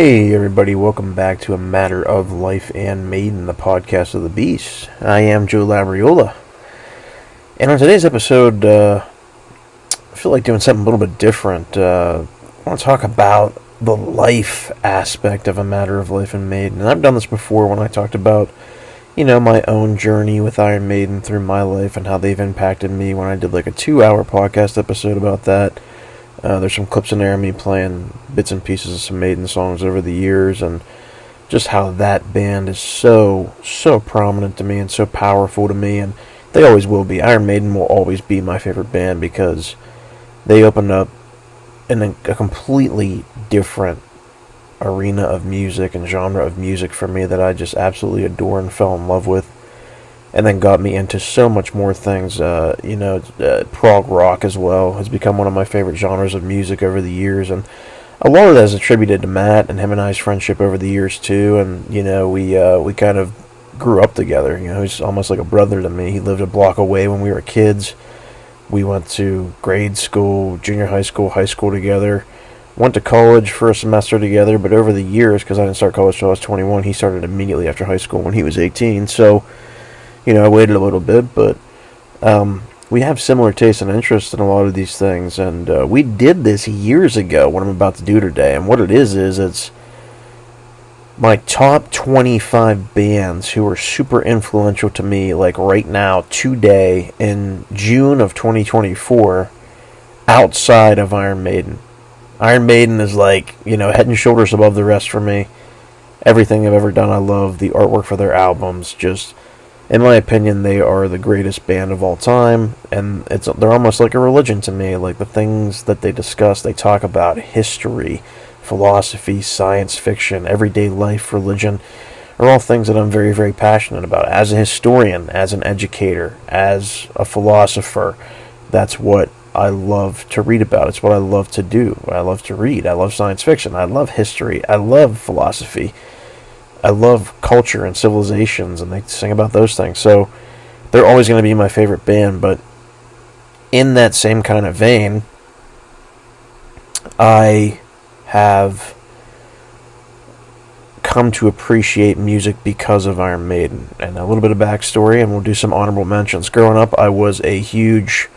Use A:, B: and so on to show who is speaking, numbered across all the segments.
A: Hey everybody, welcome back to A Matter of Life and Maiden, the podcast of the beast. I am Joe Labriola. And on today's episode, I feel like doing something a little bit different. I want to talk about the life aspect of A Matter of Life and Maiden. And I've done this before when I talked about, my own journey with Iron Maiden through my life and how they've impacted me when I did like a 2-hour podcast episode about that. There's some clips in there of me playing bits and pieces of some Maiden songs over the years, and just how that band is so prominent to me and so powerful to me, and they always will be. Iron Maiden will always be my favorite band because they opened up in a completely different arena of music and genre of music for me that I just absolutely adore and fell in love with. And then got me into so much more things. Prog rock as well has become one of my favorite genres of music over the years, and a lot of that is attributed to Matt and him and I's friendship over the years too. And we kind of grew up together. He's almost like a brother to me. He lived a block away when we were kids. We went to grade school, junior high school together. Went to college for a semester together, but over the years, because I didn't start college until I was 21, he started immediately after high school when he was 18. So I waited a little bit, but we have similar tastes and interests in a lot of these things, and we did this years ago, what I'm about to do today, and what it is it's my top 25 bands who are super influential to me, like right now, today, in June of 2024, outside of Iron Maiden. Iron Maiden is like, head and shoulders above the rest for me. Everything I've ever done, I love. The artwork for their albums, just, in my opinion, they are the greatest band of all time, and they're almost like a religion to me. Like the things that they discuss, they talk about history, philosophy, science fiction, everyday life, religion, are all things that I'm very, very passionate about. As a historian, as an educator, as a philosopher, that's what I love to read about. It's what I love to do. I love to read. I love science fiction. I love history. I love philosophy. I love culture and civilizations, and they sing about those things. So they're always going to be my favorite band. But in that same kind of vein, I have come to appreciate music because of Iron Maiden. And a little bit of backstory, and we'll do some honorable mentions. Growing up, I was a huge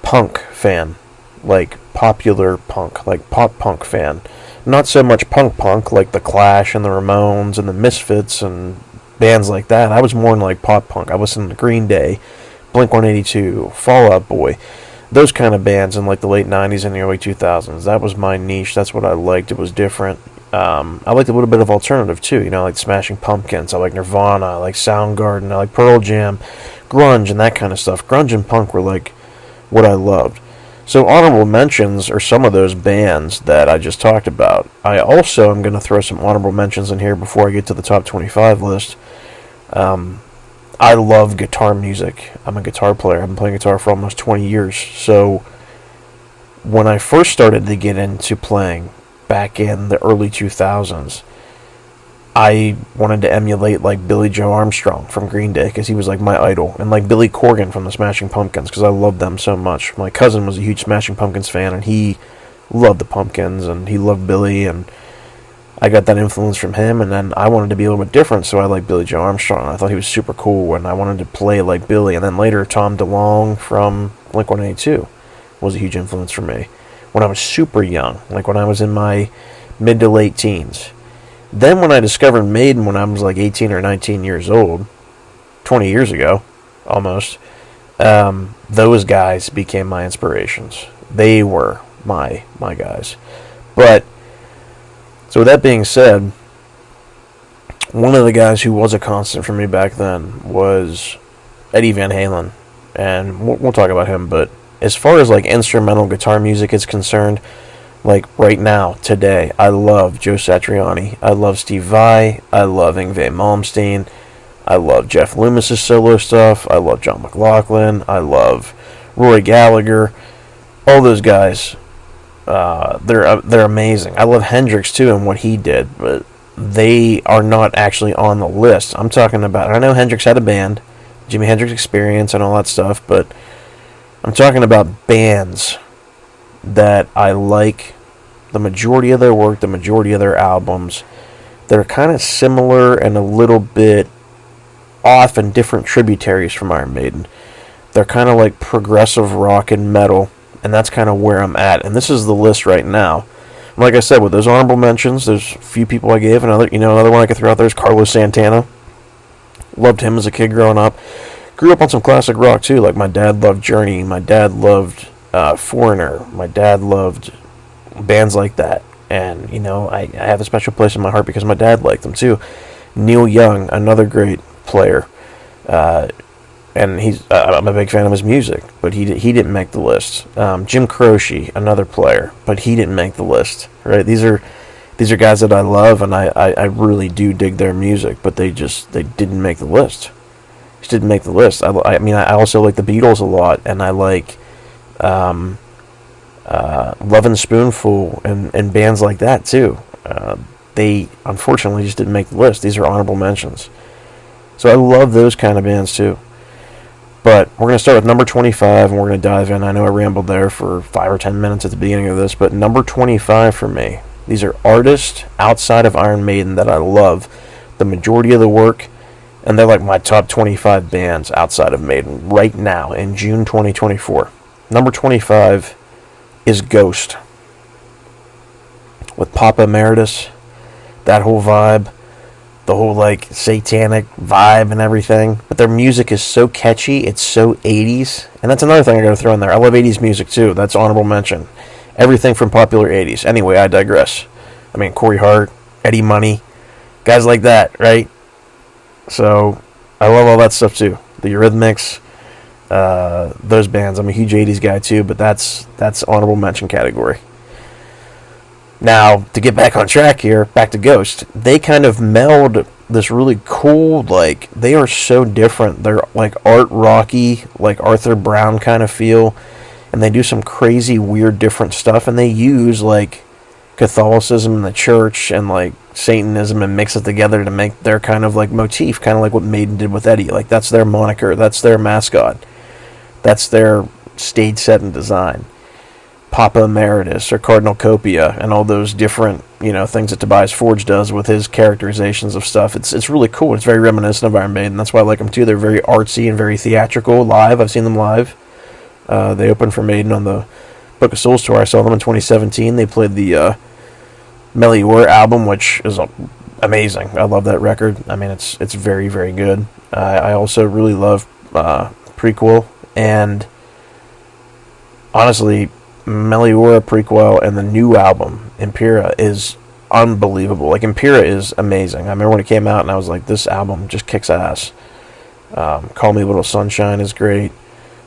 A: punk fan, like popular punk, like pop punk fan. Not so much punk like the Clash and the Ramones and the Misfits and bands like that. I was more in like pop punk. I listened to Green Day, Blink-182, Fall Out Boy, those kind of bands in like the late 90s and the early 2000s. That was my niche. That's what I liked. It was different. I liked a little bit of alternative too. I like Smashing Pumpkins. I like Nirvana. I like Soundgarden. I like Pearl Jam, grunge and that kind of stuff. Grunge and punk were like what I loved. So honorable mentions are some of those bands that I just talked about. I also am going to throw some honorable mentions in here before I get to the top 25 list. I love guitar music. I'm a guitar player. I've been playing guitar for almost 20 years. So when I first started to get into playing back in the early 2000s, I wanted to emulate like Billy Joe Armstrong from Green Day because he was like my idol, and like Billy Corgan from the Smashing Pumpkins because I loved them so much. My cousin was a huge Smashing Pumpkins fan, and he loved the Pumpkins, and he loved Billy, and I got that influence from him. And then I wanted to be a little bit different, so I liked Billy Joe Armstrong. I thought he was super cool, and I wanted to play like Billy. And then later, Tom DeLonge from Blink-182 was a huge influence for me when I was super young, like when I was in my mid to late teens. Then when I discovered Maiden when I was like 18 or 19 years old, 20 years ago, almost, those guys became my inspirations. They were my guys. But, so with that being said, one of the guys who was a constant for me back then was Eddie Van Halen. And we'll talk about him, but as far as like instrumental guitar music is concerned, like right now, today, I love Joe Satriani. I love Steve Vai. I love Yngwie Malmsteen. I love Jeff Loomis's solo stuff. I love John McLaughlin. I love Roy Gallagher. All those guys, they're amazing. I love Hendrix too and what he did, but they are not actually on the list. I'm talking about, I know Hendrix had a band, Jimi Hendrix Experience and all that stuff, but I'm talking about bands that I like the majority of their work, the majority of their albums, they're kind of similar and a little bit off and different tributaries from Iron Maiden. They're kind of like progressive rock and metal, and that's kind of where I'm at. And this is the list right now. Like I said, with those honorable mentions, there's a few people I gave. Another one I could throw out there is Carlos Santana. Loved him as a kid growing up. Grew up on some classic rock too. Like my dad loved Journey. My dad loved Foreigner. My dad loved bands like that. And I have a special place in my heart because my dad liked them too. Neil Young, another great player. And I'm a big fan of his music, but he didn't make the list. Jim Croce, another player, but he didn't make the list. Right? These are guys that I love, and I really do dig their music, but they didn't make the list. Just didn't make the list. I also like the Beatles a lot, and I like Lovin' Spoonful and bands like that too. They unfortunately just didn't make the list. These are honorable mentions. So I love those kind of bands too. But we're going to start with number 25, and we're going to dive in. I know I rambled there for 5 or 10 minutes at the beginning of this, but number 25 for me, these are artists outside of Iron Maiden that I love. The majority of the work, and they're like my top 25 bands outside of Maiden right now in June 2024. Number 25 is Ghost. With Papa Emeritus, that whole vibe. The whole like satanic vibe and everything, but their music is so catchy, it's so 80s, and that's another thing I gotta throw in there. I love 80s music too. That's honorable mention. Everything from popular 80s. Anyway, I digress. Corey Hart, Eddie Money, guys like that, right? So I love all that stuff too. The Eurythmics, those bands. I'm a huge 80s guy too, but that's honorable mention category. Now, to get back on track here, back to Ghost, they kind of meld this really cool, like, they are so different. They're like art rocky, like Arthur Brown kind of feel, and they do some crazy, weird, different stuff, and they use, like, Catholicism and the church and, like, Satanism and mix it together to make their kind of, like, motif, kind of like what Maiden did with Eddie. Like, that's their moniker, that's their mascot, that's their stage set and design. Papa Emeritus or Cardinal Copia and all those different, things that Tobias Forge does with his characterizations of stuff. It's really cool. It's very reminiscent of Iron Maiden. That's why I like them too. They're very artsy and very theatrical live. I've seen them live. They opened for Maiden on the Book of Souls tour. I saw them in 2017. They played the Melior album, which is amazing. I love that record. It's very, very good. I also really love Prequel, and honestly, Meliora Prequel and the new album Impera is unbelievable. Like, Impera is amazing. I remember when it came out and I was like, this album just kicks ass. Call Me Little Sunshine is great.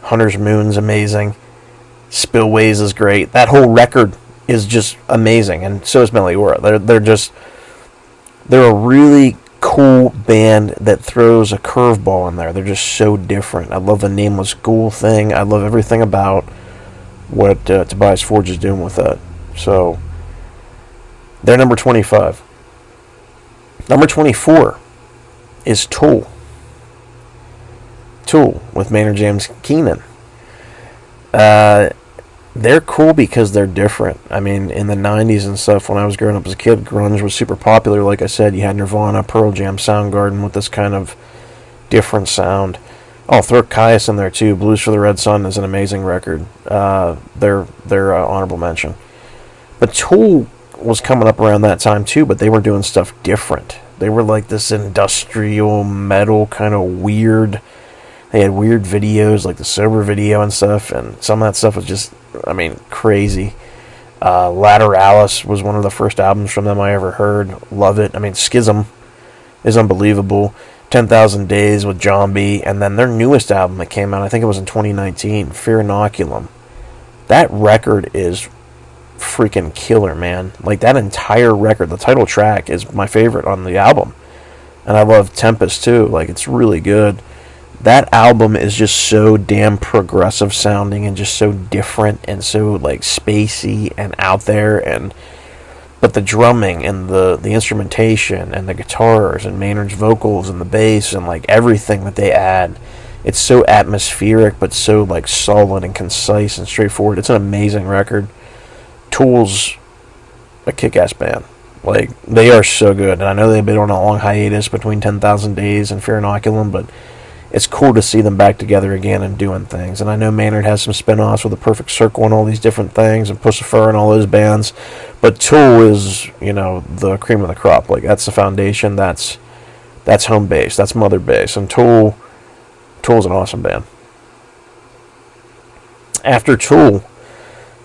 A: Hunter's Moon's amazing. Spillways is great. That whole record is just amazing, and so is Meliora. They're a really cool band that throws a curveball in there. They're just so different. I love the Nameless Ghoul thing. I love everything about what Tobias Forge is doing with that. So, they're number 25. Number 24 is Tool. Tool with Maynard James Keenan. They're cool because they're different. In the 90s and stuff, when I was growing up as a kid, grunge was super popular. Like I said, you had Nirvana, Pearl Jam, Soundgarden with this kind of different sound. I'll throw Caius in there too. Blues for the Red Sun is an amazing record. They're honorable mention. But Tool was coming up around that time too, but they were doing stuff different. They were like this industrial metal kind of weird. They had weird videos, like the Sober video and stuff, and some of that stuff was just, crazy. Lateralis was one of the first albums from them I ever heard. Love it. Schism is unbelievable. 10,000 Days with John B. And then their newest album that came out, I think it was in 2019, Fear Inoculum. That record is freaking killer, man. Like, that entire record, the title track is my favorite on the album. And I love Tempest too. Like, it's really good. That album is just so damn progressive sounding and just so different and so, like, spacey and out there. But the drumming and the instrumentation and the guitars and Maynard's vocals and the bass and, like, everything that they add, it's so atmospheric but so, like, solid and concise and straightforward. It's an amazing record. Tool's a kick-ass band. Like, they are so good. And I know they've been on a long hiatus between 10,000 Days and Fear Inoculum, but it's cool to see them back together again and doing things. And I know Maynard has some spin-offs with The Perfect Circle and all these different things, and Pussifer and all those bands. But Tool is, the cream of the crop. Like, that's the foundation. That's home base. That's mother base. And Tool's an awesome band. After Tool,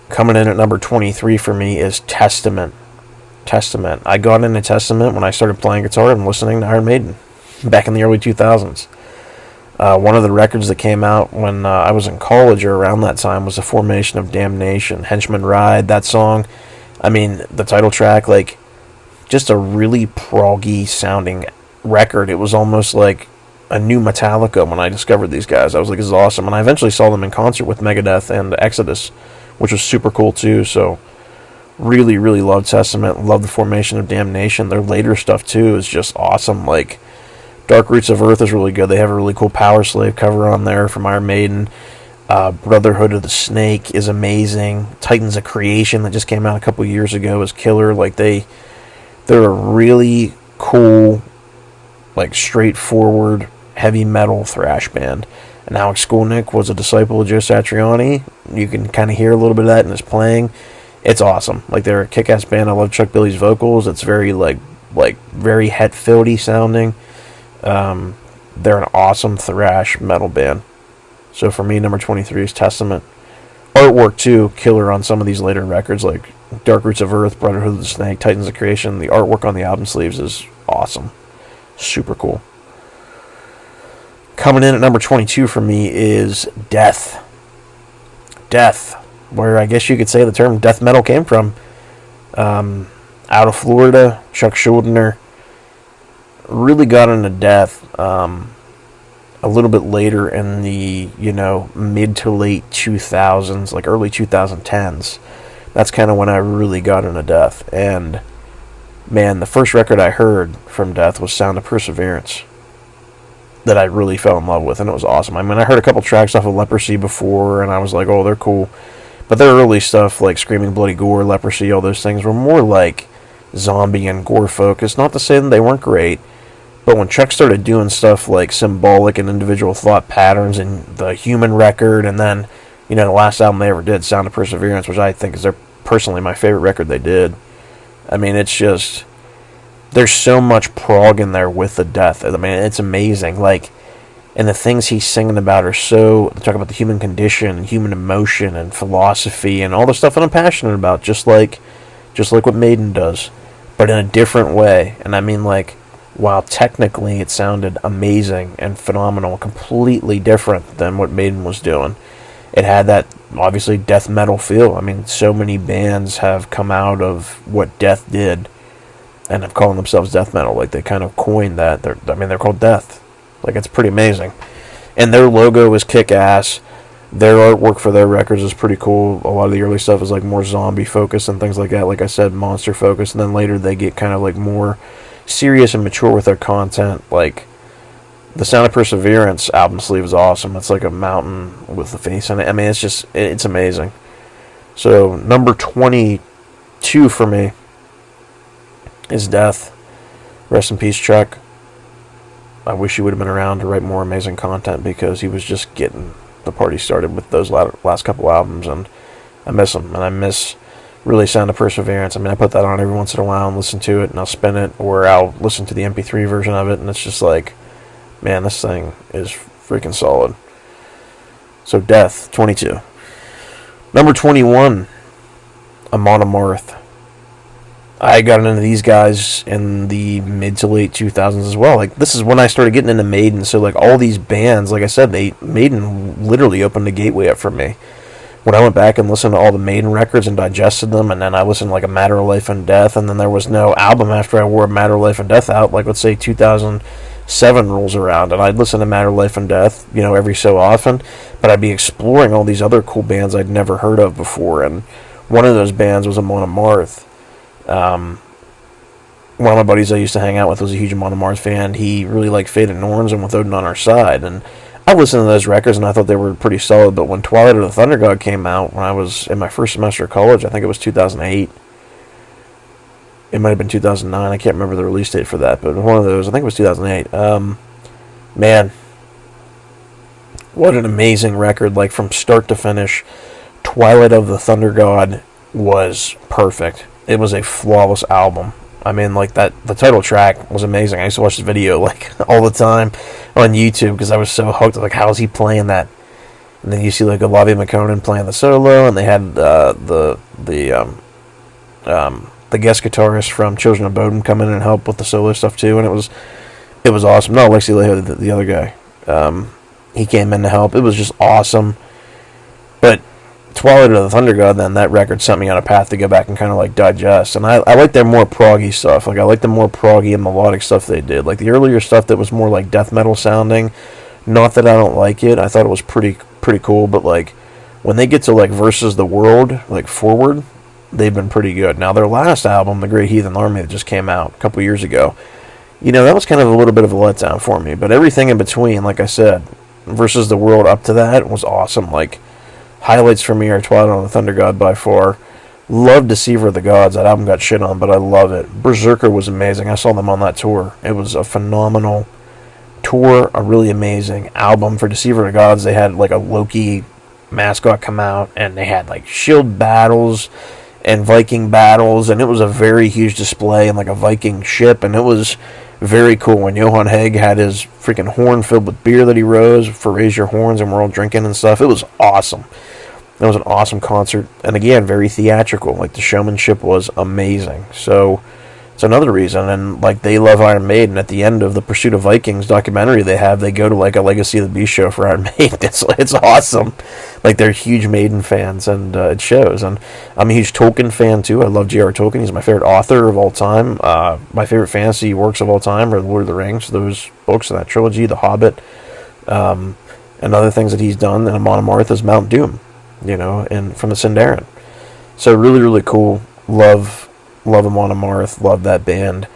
A: coming in at number 23 for me is Testament. I got into Testament when I started playing guitar and listening to Iron Maiden back in the early 2000s. One of the records that came out when I was in college or around that time was The Formation of Damnation. Henchman Ride, that song. I mean, the title track, like, just a really proggy sounding record. It was almost like a new Metallica when I discovered these guys. I was like, this is awesome. And I eventually saw them in concert with Megadeth and Exodus, which was super cool too. So really, really love Testament. Love The Formation of Damnation. Their later stuff too is just awesome. Like, Dark Roots of Earth is really good. They have a really cool Power Slave cover on there from Iron Maiden. Brotherhood of the Snake is amazing. Titans of Creation that just came out a couple years ago is killer. Like, they're a really cool, like, straightforward heavy metal thrash band. And Alex Skolnick was a disciple of Joe Satriani. You can kind of hear a little bit of that in his playing. It's awesome. Like, they're a kick-ass band. I love Chuck Billy's vocals. It's very like very Hetfieldy sounding. They're an awesome thrash metal band. So for me, number 23 is Testament. Artwork too, killer on some of these later records like Dark Roots of Earth, Brotherhood of the Snake, Titans of Creation. The artwork on the album sleeves is awesome. Super cool. Coming in at number 22 for me is Death. Death, where I guess you could say the term death metal came from. Out of Florida, Chuck Schuldiner really got into Death a little bit later in the, mid to late 2000s, like early 2010s. That's kind of when I really got into Death. And, man, the first record I heard from Death was Sound of Perseverance that I really fell in love with, and it was awesome. I mean, I heard a couple tracks off of Leprosy before, and I was like, oh, they're cool. But their early stuff, like Screaming Bloody Gore, Leprosy, all those things, were more like zombie and gore focused. Not to say that they weren't great, but when Chuck started doing stuff like Symbolic and Individual Thought Patterns and the Human Record, and then, the last album they ever did, Sound of Perseverance, which I think is personally my favorite record they did. I mean, it's just, there's so much prog in there with the Death. I mean, it's amazing. Like, and the things he's singing about are so, they talk about the human condition and human emotion and philosophy and all the stuff that I'm passionate about, just like what Maiden does, but in a different way. And I mean, like, while technically it sounded amazing and phenomenal, completely different than what Maiden was doing, it had that, obviously, death metal feel. I mean, so many bands have come out of what Death did and have called themselves death metal. Like, they kind of coined that. They're called Death. Like, it's pretty amazing. And their logo is kick-ass. Their artwork for their records is pretty cool. A lot of the early stuff is, like, more zombie-focused and things like that. Like I said, monster-focused. And then later they get kind of, like, more serious and mature with their content. Like, the Sound of Perseverance album sleeve is awesome. It's like a mountain with a face in it. I mean, it's amazing. So, number 22 for me is Death. Rest in peace, Chuck. I wish he would have been around to write more amazing content, because he was just getting the party started with those last couple albums, and I miss him, and I miss really Sound of Perseverance. I mean, I put that on every once in a while and listen to it, and I'll spin it, or I'll listen to the MP3 version of it, and it's just like, man, this thing is freaking solid. So Death, 22. Number 21, Amon Amarth. I got into these guys in the mid to late 2000s as well. Like, this is when I started getting into Maiden. So, like, all these bands, like I said, Maiden literally opened the gateway up for me. When I went back and listened to all the Maiden records and digested them, and then I listened to, like, A Matter of Life and Death, and then there was no album after I wore A Matter of Life and Death out. Like, let's say 2007 rolls around, and I'd listen to Matter of Life and Death, every so often, but I'd be exploring all these other cool bands I'd never heard of before, and one of those bands was Amon Amarth. One of my buddies I used to hang out with was a huge Amon Amarth fan. He really liked Fate and Norns and With Odin on Our Side, and I listened to those records and I thought they were pretty solid. But when Twilight of the Thunder God came out, when I was in my first semester of college, I think it was 2008, It might have been 2009. I can't remember the release date for that, but one of those. I think it was 2008. Man, what an amazing record! Like from start to finish, Twilight of the Thunder God was perfect. It was a flawless album. I mean, like that. The title track was amazing. I used to watch the video like all the time on YouTube because I was so hooked. Like, how's he playing that? And then you see like Olavi McConan playing the solo, and they had the guest guitarist from Children of Bodom come in and help with the solo stuff too, and it was awesome. No, Alexi Lehigh, the other guy, he came in to help. It was just awesome. But Twilight of the Thunder God, then that record sent me on a path to go back and kind of like digest. And I like their more proggy stuff. Like I like the more proggy and melodic stuff they did. Like the earlier stuff that was more like death metal sounding. Not that I don't like it. I thought it was pretty cool. But like when they get to like Versus the World, like Forward, they've been pretty good. Now their last album, The Great Heathen Army, that just came out a couple years ago, you know, that was kind of a little bit of a letdown for me. But everything in between, like I said, Versus the World up to that was awesome. Like highlights for me are Twilight of the Thunder God by far. Love Deceiver of the Gods. That album got shit on, but I love it. Berserker was amazing. I saw them on that tour. It was a phenomenal tour, a really amazing album. For Deceiver of the Gods, they had like a Loki mascot come out, and they had like shield battles and Viking battles, and it was a very huge display and like a Viking ship, and it was very cool when Johan Haig had his freaking horn filled with beer that he rose for Raise Your Horns, and we're all drinking and stuff. It was awesome. It was an awesome concert, and again, very theatrical. Like the showmanship was amazing. So it's another reason. And like they love Iron Maiden. At the end of the Pursuit of Vikings documentary they go to like a Legacy of the Beast show for Iron Maiden. It's awesome. Like they're huge Maiden fans, and it shows. And I'm a huge Tolkien fan too. I love J.R. Tolkien. He's my favorite author of all time. My favorite fantasy works of all time are Lord of the Rings, those books in that trilogy, The Hobbit, and other things that he's done. And Amon Amarth is Mount Doom, you know, and from the Sindarin. So really, really cool. Love Amon Amarth. Love that band.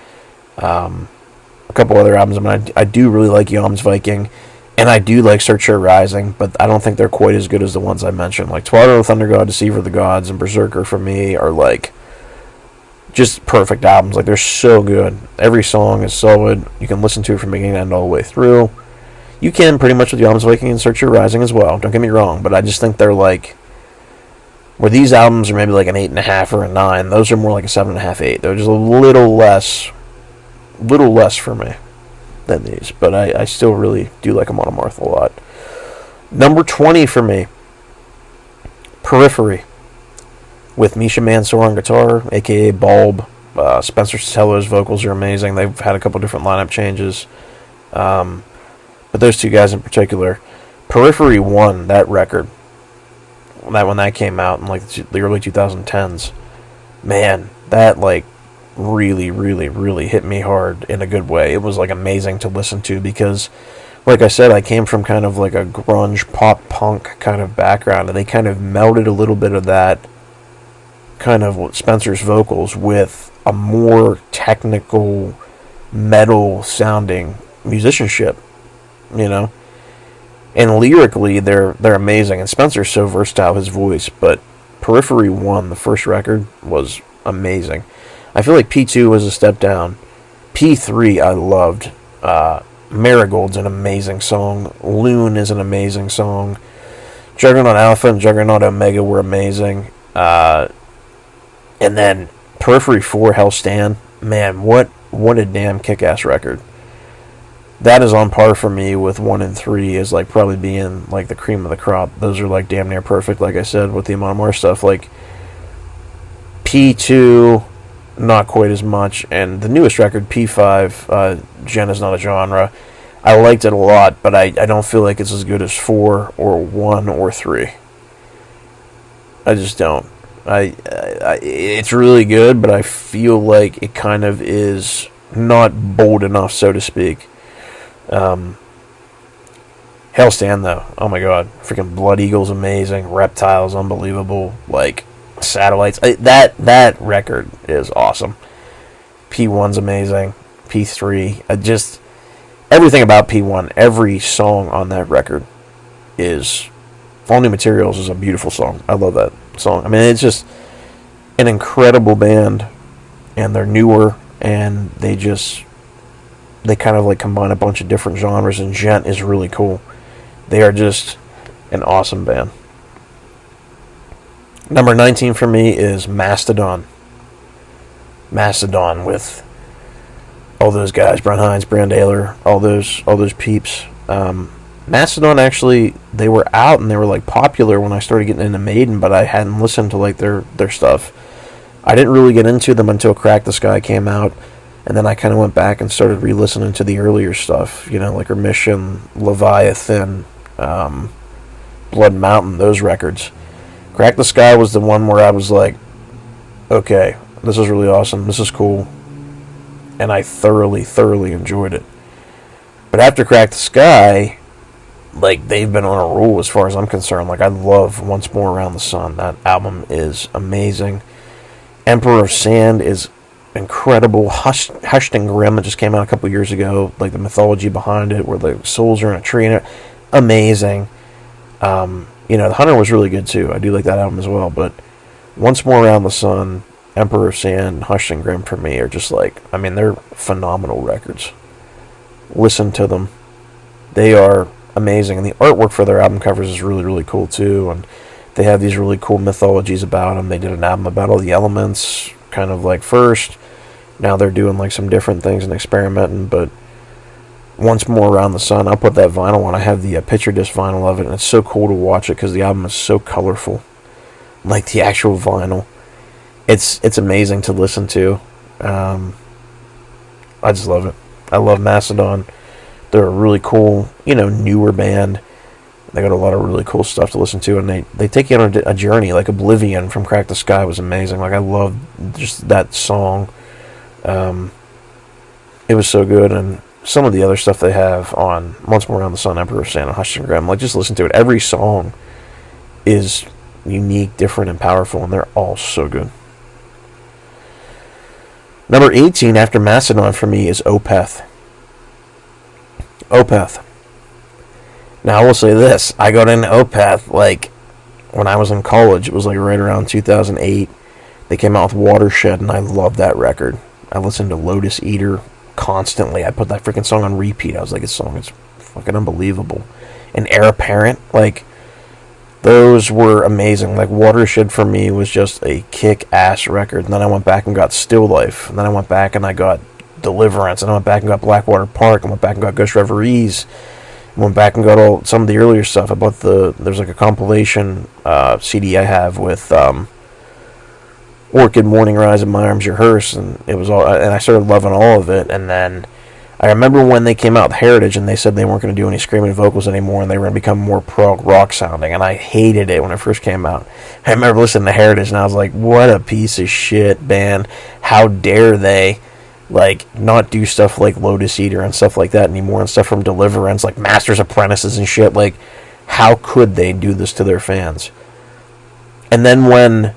A: A couple other albums. I mean, I do really like Yom's Viking, and I do like Searcher Rising, but I don't think they're quite as good as the ones I mentioned. Like Twilight of the Thunder God, Deceiver of the Gods, and Berserker for me are like just perfect albums. Like they're so good. Every song is solid. You can listen to it from beginning to end all the way through. You can pretty much with Yom's Viking and Searcher Rising as well. Don't get me wrong, but I just think they're like, where these albums are maybe like an 8.5 or a 9, those are more like a 7.5, 8. They're just a little less for me than these, but I still really do like Amon Amarth a lot. Number 20 for me, Periphery, with Misha Mansour on guitar, aka Bulb. Spencer Satello's vocals are amazing. They've had a couple different lineup changes, but those two guys in particular. Periphery won that record. That when that came out in like the early 2010s, man, that like really, really, really hit me hard in a good way. It was like amazing to listen to because, like I said, I came from kind of like a grunge pop punk kind of background, and they kind of melded a little bit of that kind of Spencer's vocals with a more technical metal sounding musicianship, you know. And lyrically, they're amazing. And Spencer's so versatile, his voice. But Periphery 1, the first record, was amazing. I feel like P2 was a step down. P3, I loved. Marigold's an amazing song. Loon is an amazing song. Juggernaut Alpha and Juggernaut Omega were amazing. And then Periphery 4, Hell Stand. Man, what a damn kick-ass record. That is on par for me with 1 and 3 as like probably being like the cream of the crop. Those are like damn near perfect, like I said, with the Amon Amarth stuff. Like P2, not quite as much, and the newest record, P5, Gen is Not a Genre. I liked it a lot, but I don't feel like it's as good as 4 or 1 or 3. I just don't. It's really good, but I feel like it kind of is not bold enough, so to speak. Hellstand though, oh my god, freaking Blood Eagle's amazing, Reptile's unbelievable, like Satellites, that record is awesome. P1's amazing, P3, just everything about P1, every song on that record is, All New Materials is a beautiful song. I love that song. I mean, it's just an incredible band. and they're newer, and they kind of like combine a bunch of different genres, and Gent is really cool. They are just an awesome band. Number 19 for me is Mastodon. Mastodon with all those guys, Brent Hinds, Brand Ayler, all those peeps. Mastodon, actually, they were out and they were like popular when I started getting into Maiden, but I hadn't listened to like their stuff. I didn't really get into them until Crack the Sky came out, and then I kind of went back and started re-listening to the earlier stuff, like Remission, Leviathan, Blood Mountain, those records. Crack the Sky was the one where I was like, okay, this is really awesome, this is cool, and I thoroughly enjoyed it. But after Crack the Sky, like, they've been on a roll as far as I'm concerned. Like, I love Once More Around the Sun. That album is amazing. Emperor of Sand is incredible. Hushed and Grim, that just came out a couple years ago, like the mythology behind it, where the souls are in a tree and it, amazing. The Hunter was really good too. I do like that album as well. But Once More Around the Sun, Emperor of Sand, Hushed and Grim for me are just like, they're phenomenal records. Listen to them. They are amazing, and the artwork for their album covers is really cool too, and they have these really cool mythologies about them. They did an album about all the elements, kind of like first. Now they're doing like some different things and experimenting, but Once More Around the Sun, I'll put that vinyl on. I have the picture disc vinyl of it, and it's so cool to watch it because the album is so colorful, like the actual vinyl. It's amazing to listen to. I just love it. I love Mastodon. They're a really cool, newer band. They got a lot of really cool stuff to listen to, and they take you on a journey. Like Oblivion from Crack the Sky was amazing. Like, I love just that song. It was so good, and some of the other stuff they have on Once More Around the Sun, Emperor of Sand, and Hush and Grim, like, just listen to it. Every song is unique, different, and powerful, and they're all so good. Number 18 after Mastodon for me is Opeth. Opeth. Now, I will say this. I got into Opeth, like, when I was in college. It was, like, right around 2008. They came out with Watershed, and I loved that record. I listened to Lotus Eater constantly. I put that freaking song on repeat. I was like, this song is fucking unbelievable. And Heir Apparent, like, those were amazing. Like, Watershed for me was just a kick-ass record. And then I went back and got Still Life. And then I went back and I got Deliverance. And I went back and got Blackwater Park. I went back and got Ghost Reveries. I went back and got some of the earlier stuff. I bought there's like a compilation CD I have with Orchid, Morning Rise, and My Arms Your Hearse, and it was all. And I started loving all of it. And then I remember when they came out with Heritage, and they said they weren't going to do any screaming vocals anymore, and they were going to become more prog rock sounding. And I hated it when it first came out. I remember listening to Heritage, and I was like, "What a piece of shit band! How dare they, like, not do stuff like Lotus Eater and stuff like that anymore, and stuff from Deliverance, like Master's Apprentices and shit. Like, how could they do this to their fans?" And then when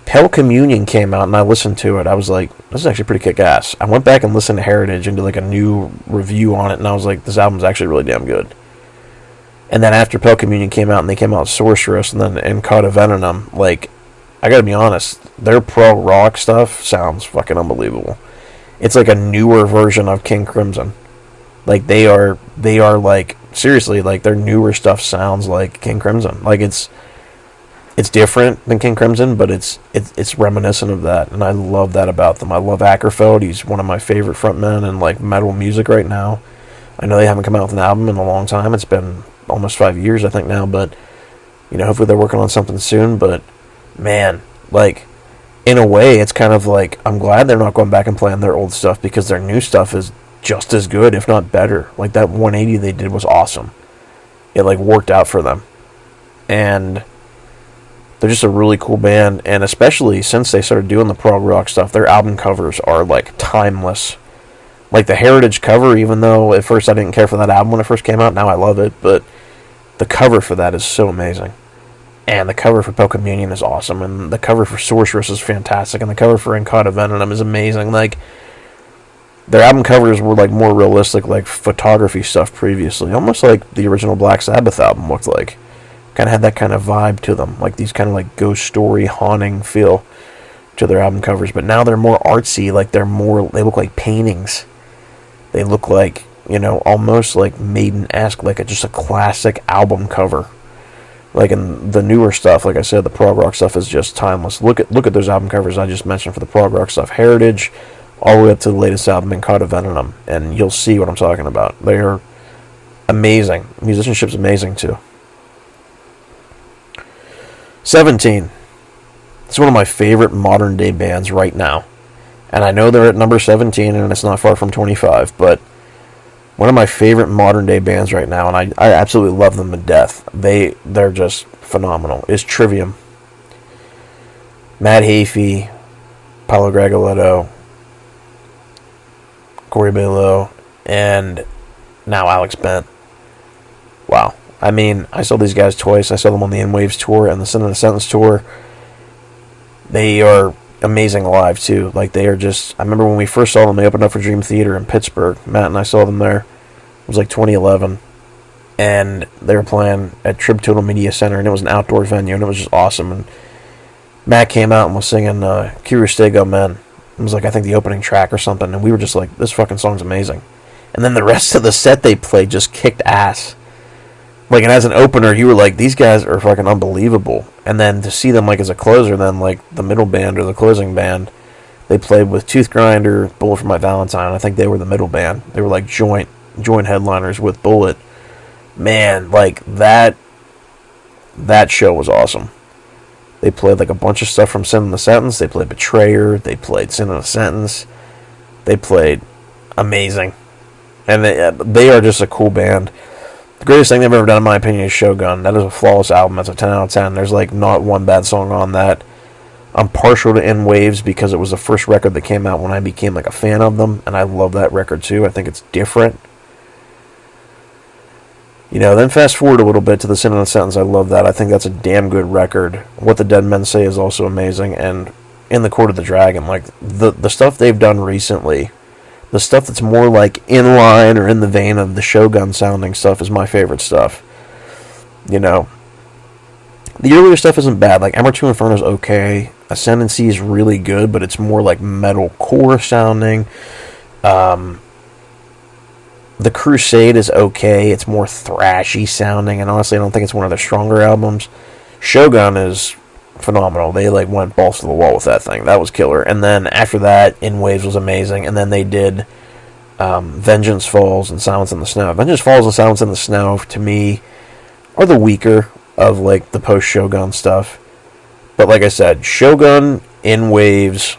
A: Pale Communion came out and I listened to it, I was like, this is actually pretty kick-ass. I went back and listened to Heritage and did like a new review on it, and I was like, this album's actually really damn good. And then after Pale Communion came out and they came out with Sorceress and then Incauda Venenum, like, I gotta be honest, their prog rock stuff sounds fucking unbelievable. It's like a newer version of King Crimson. Like, they are like, seriously, like, their newer stuff sounds like King Crimson. Like, it's different than King Crimson, but it's reminiscent of that, and I love that about them. I love Ackerfeld. He's one of my favorite frontmen in, like, metal music right now. I know they haven't come out with an album in a long time. It's been almost 5 years, I think, now, but, hopefully they're working on something soon. But, man, like, in a way, it's kind of like, I'm glad they're not going back and playing their old stuff, because their new stuff is just as good, if not better. Like, that 180 they did was awesome. It, like, worked out for them. And they're just a really cool band, and especially since they started doing the prog rock stuff, their album covers are, like, timeless. Like, the Heritage cover, even though at first I didn't care for that album when it first came out, now I love it, but the cover for that is so amazing. And the cover for Pale Communion is awesome, and the cover for Sorceress is fantastic, and the cover for Incauda Venenum is amazing. Like, their album covers were, like, more realistic, like, photography stuff previously, almost like the original Black Sabbath album looked like. Kind of had that kind of vibe to them, like these kind of like ghost story haunting feel. to their album covers, but now they're more artsy. Like they look like paintings. They look like, almost like Maiden-esque, like just a classic album cover. Like in the newer stuff, like I said, the prog rock stuff is just timeless. Look at those album covers I just mentioned for the prog rock stuff, Heritage, all the way up to the latest album, Incauda Venenum, and you'll see what I'm talking about. They are amazing. Musicianship's amazing too. 17. It's one of my favorite modern day bands right now. And I know they're at number 17 and it's not far from 25, but one of my favorite modern day bands right now, and I absolutely love them to death. They're just phenomenal. Is Trivium. Matt Heafy, Paolo Gregoletto, Corey Balow, and now Alex Bent. Wow. I mean, I saw these guys twice. I saw them on the In Waves tour and the Sin and a Sentence tour. They are amazing live, too. Like, they are just... I remember when we first saw them, they opened up for Dream Theater in Pittsburgh. Matt and I saw them there. It was like 2011. And they were playing at Trib Total Media Center, and it was an outdoor venue, and it was just awesome. And Matt came out and was singing Kiru Stego Men. It was like, I think, the opening track or something, and we were just like, this fucking song's amazing. And then the rest of the set they played just kicked ass. Like, and as an opener, you were like, these guys are fucking unbelievable. And then to see them, like, as a closer, then, like, the middle band or the closing band, they played with Tooth Grinder, Bullet for My Valentine. I think they were the middle band. They were, like, joint headliners with Bullet. Man, like, that show was awesome. They played, like, a bunch of stuff from Sin and the Sentence. They played Betrayer. They played Sin and the Sentence. They played amazing. And they are just a cool band. The greatest thing they've ever done, in my opinion, is Shogun. That is a flawless album. That's a 10 out of 10. There's, like, not one bad song on that. I'm partial to In Waves because it was the first record that came out when I became, like, a fan of them, and I love that record, too. I think it's different. Then fast forward a little bit to the Sin and the Sentence. I love that. I think that's a damn good record. What the Dead Men Say is also amazing, and In the Court of the Dragon, like, the stuff they've done recently... The stuff that's more like in line or in the vein of the Shogun sounding stuff is my favorite stuff. The earlier stuff isn't bad. Like Emmer 2 Inferno is okay. Ascendancy is really good, but it's more like metalcore sounding. The Crusade is okay. It's more thrashy sounding, and honestly, I don't think it's one of their stronger albums. Shogun is phenomenal. They went balls to the wall with that thing. That was killer. And then after that, In Waves was amazing. And then they did Vengeance Falls and Silence in the Snow. Vengeance Falls and Silence in the Snow, to me, are the weaker of the post-Shogun stuff. But like I said, Shogun, In Waves,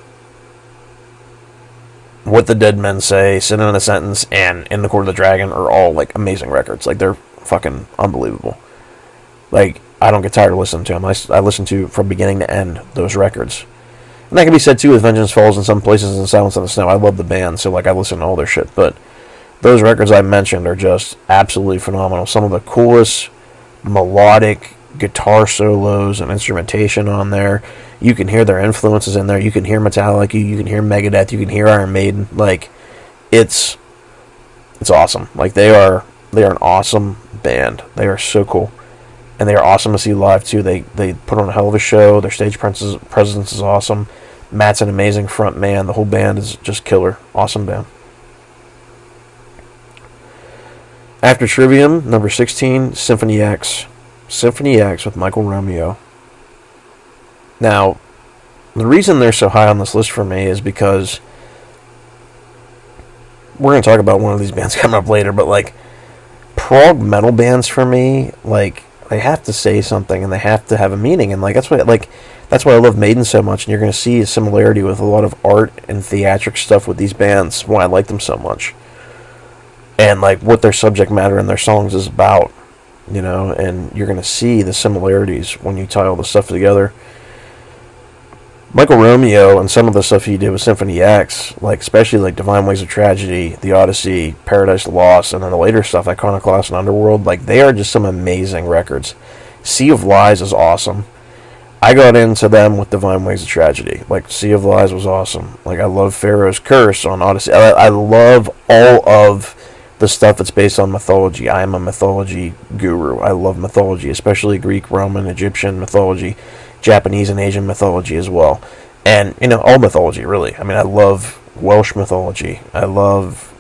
A: What the Dead Men Say, Sin in a Sentence, and In the Court of the Dragon are all amazing records. They're fucking unbelievable. I don't get tired of listening to them. I listen to from beginning to end those records. And that can be said too with Vengeance Falls in some places and Silence in the Snow. I love the band, so I listen to all their shit. But those records I mentioned are just absolutely phenomenal. Some of the coolest melodic guitar solos and instrumentation on there. You can hear their influences in there. You can hear Metallica. You can hear Megadeth. You can hear Iron Maiden. It's awesome. They are an awesome band. They are so cool. And they are awesome to see live, too. They put on a hell of a show. Their stage presence is awesome. Matt's an amazing front man. The whole band is just killer. Awesome band. After Trivium, number 16, Symphony X. Symphony X with Michael Romeo. Now, the reason they're so high on this list for me is because we're going to talk about one of these bands coming up later, but, prog metal bands for me, they have to say something and they have to have a meaning, and that's why I love Maiden so much. And you're going to see a similarity with a lot of art and theatric stuff with these bands. Why I like them so much, and what their subject matter and their songs is about, And you're going to see the similarities when you tie all the stuff together. Michael Romeo and some of the stuff he did with Symphony X, especially Divine Ways of Tragedy, The Odyssey, Paradise Lost, and then the later stuff, Iconoclast and Underworld, they are just some amazing records. Sea of Lies is awesome. I got into them with Divine Ways of Tragedy. Sea of Lies was awesome. I love Pharaoh's Curse on Odyssey. I love all of the stuff that's based on mythology. I am a mythology guru. I love mythology, especially Greek, Roman, Egyptian mythology. Japanese and Asian mythology as well. And, all mythology, really. I mean, I love Welsh mythology. I love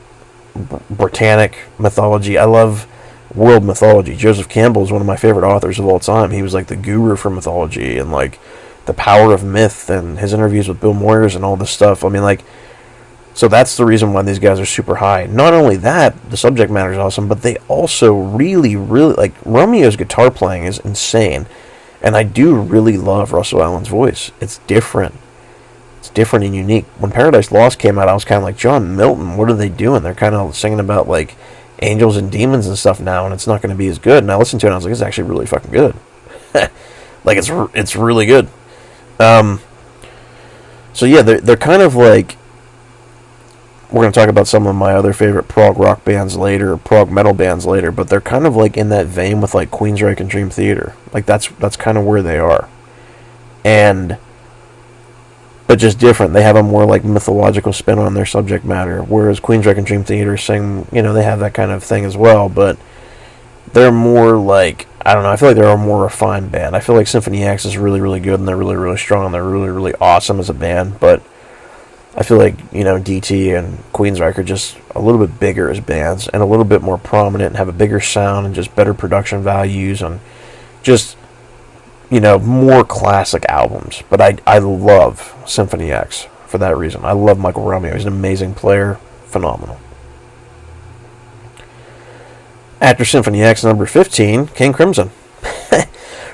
A: Britannic mythology. I love world mythology. Joseph Campbell is one of my favorite authors of all time. He was like the guru for mythology and like the power of myth, and his interviews with Bill Moyers and all this stuff. I mean, like, so that's the reason why these guys are super high. Not only that, the subject matter is awesome, but they also really, really, like, Romeo's guitar playing is insane. And I do really love Russell Allen's voice. It's different. It's different and unique. When Paradise Lost came out, I was kind of like, John Milton, what are they doing? They're kind of singing about, like, angels and demons and stuff now, and it's not going to be as good. And I listened to it, and I was like, it's actually really fucking good. Like, it's really good. So yeah, they're kind of like, we're going to talk about some of my other favorite prog rock bands later, prog metal bands later, but they're kind of like in that vein with like Queensryche and Dream Theater. Like that's kind of where they are. But just different. They have a more like mythological spin on their subject matter, whereas Queensryche and Dream Theater sing, they have that kind of thing as well, but they're more like, I don't know, I feel like they're a more refined band. I feel like Symphony X is really, really good, and they're really, really strong, and they're really, really awesome as a band, but I feel like, DT and Queensryche are just a little bit bigger as bands, and a little bit more prominent, and have a bigger sound, and just better production values, and just, more classic albums. But I love Symphony X for that reason. I love Michael Romeo. He's an amazing player. Phenomenal. After Symphony X, number 15, King Crimson.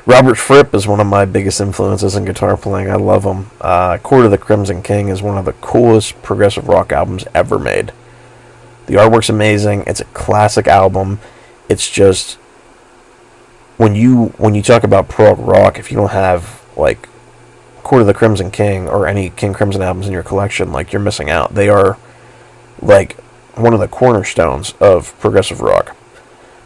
A: Robert Fripp is one of my biggest influences in guitar playing. I love him. Court of the Crimson King is one of the coolest progressive rock albums ever made. The artwork's amazing. It's a classic album. It's just, when you talk about prog rock, if you don't have like Court of the Crimson King or any King Crimson albums in your collection, like, you're missing out. They are like one of the cornerstones of progressive rock.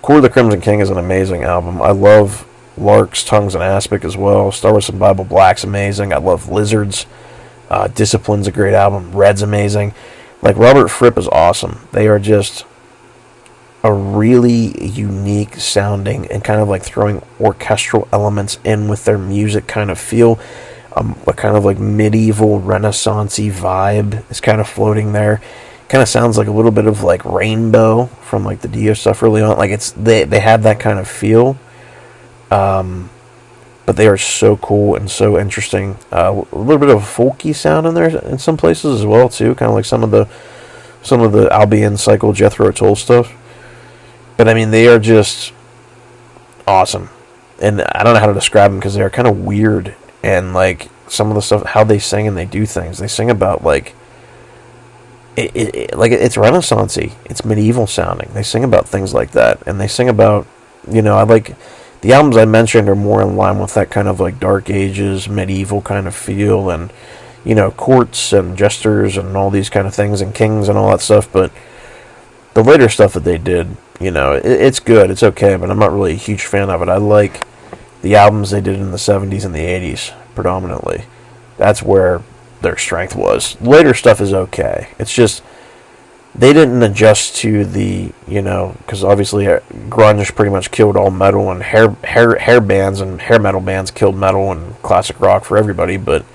A: Court of the Crimson King is an amazing album. I love Larks, Tongues, and Aspic as well. Star Wars and Bible Black's amazing. I love Lizards. Discipline's a great album. Red's amazing. Like, Robert Fripp is awesome. They are just a really unique sounding and kind of like throwing orchestral elements in with their music kind of feel. A kind of like medieval Renaissance-y vibe is kind of floating there. Kind of sounds like a little bit of like Rainbow from like the Dio stuff early on. Like, they have that kind of feel. But they are so cool and so interesting. A little bit of a folky sound in there in some places as well too. Kind of like some of the Albion Cycle, Jethro Tull stuff. But I mean, they are just awesome, and I don't know how to describe them because they are kind of weird. And like some of the stuff, how they sing and they do things. They sing about like it's Renaissance-y. It's medieval sounding. They sing about things like that, and they sing about, I like. The albums I mentioned are more in line with that kind of like Dark Ages, medieval kind of feel, and, courts and jesters and all these kind of things, and kings and all that stuff. But the later stuff that they did, it's good, it's okay, but I'm not really a huge fan of it. I like the albums they did in the 70s and the 80s, predominantly. That's where their strength was. Later stuff is okay. It's just, they didn't adjust to the, because obviously grunge pretty much killed all metal, and hair bands and hair metal bands killed metal and classic rock for everybody. But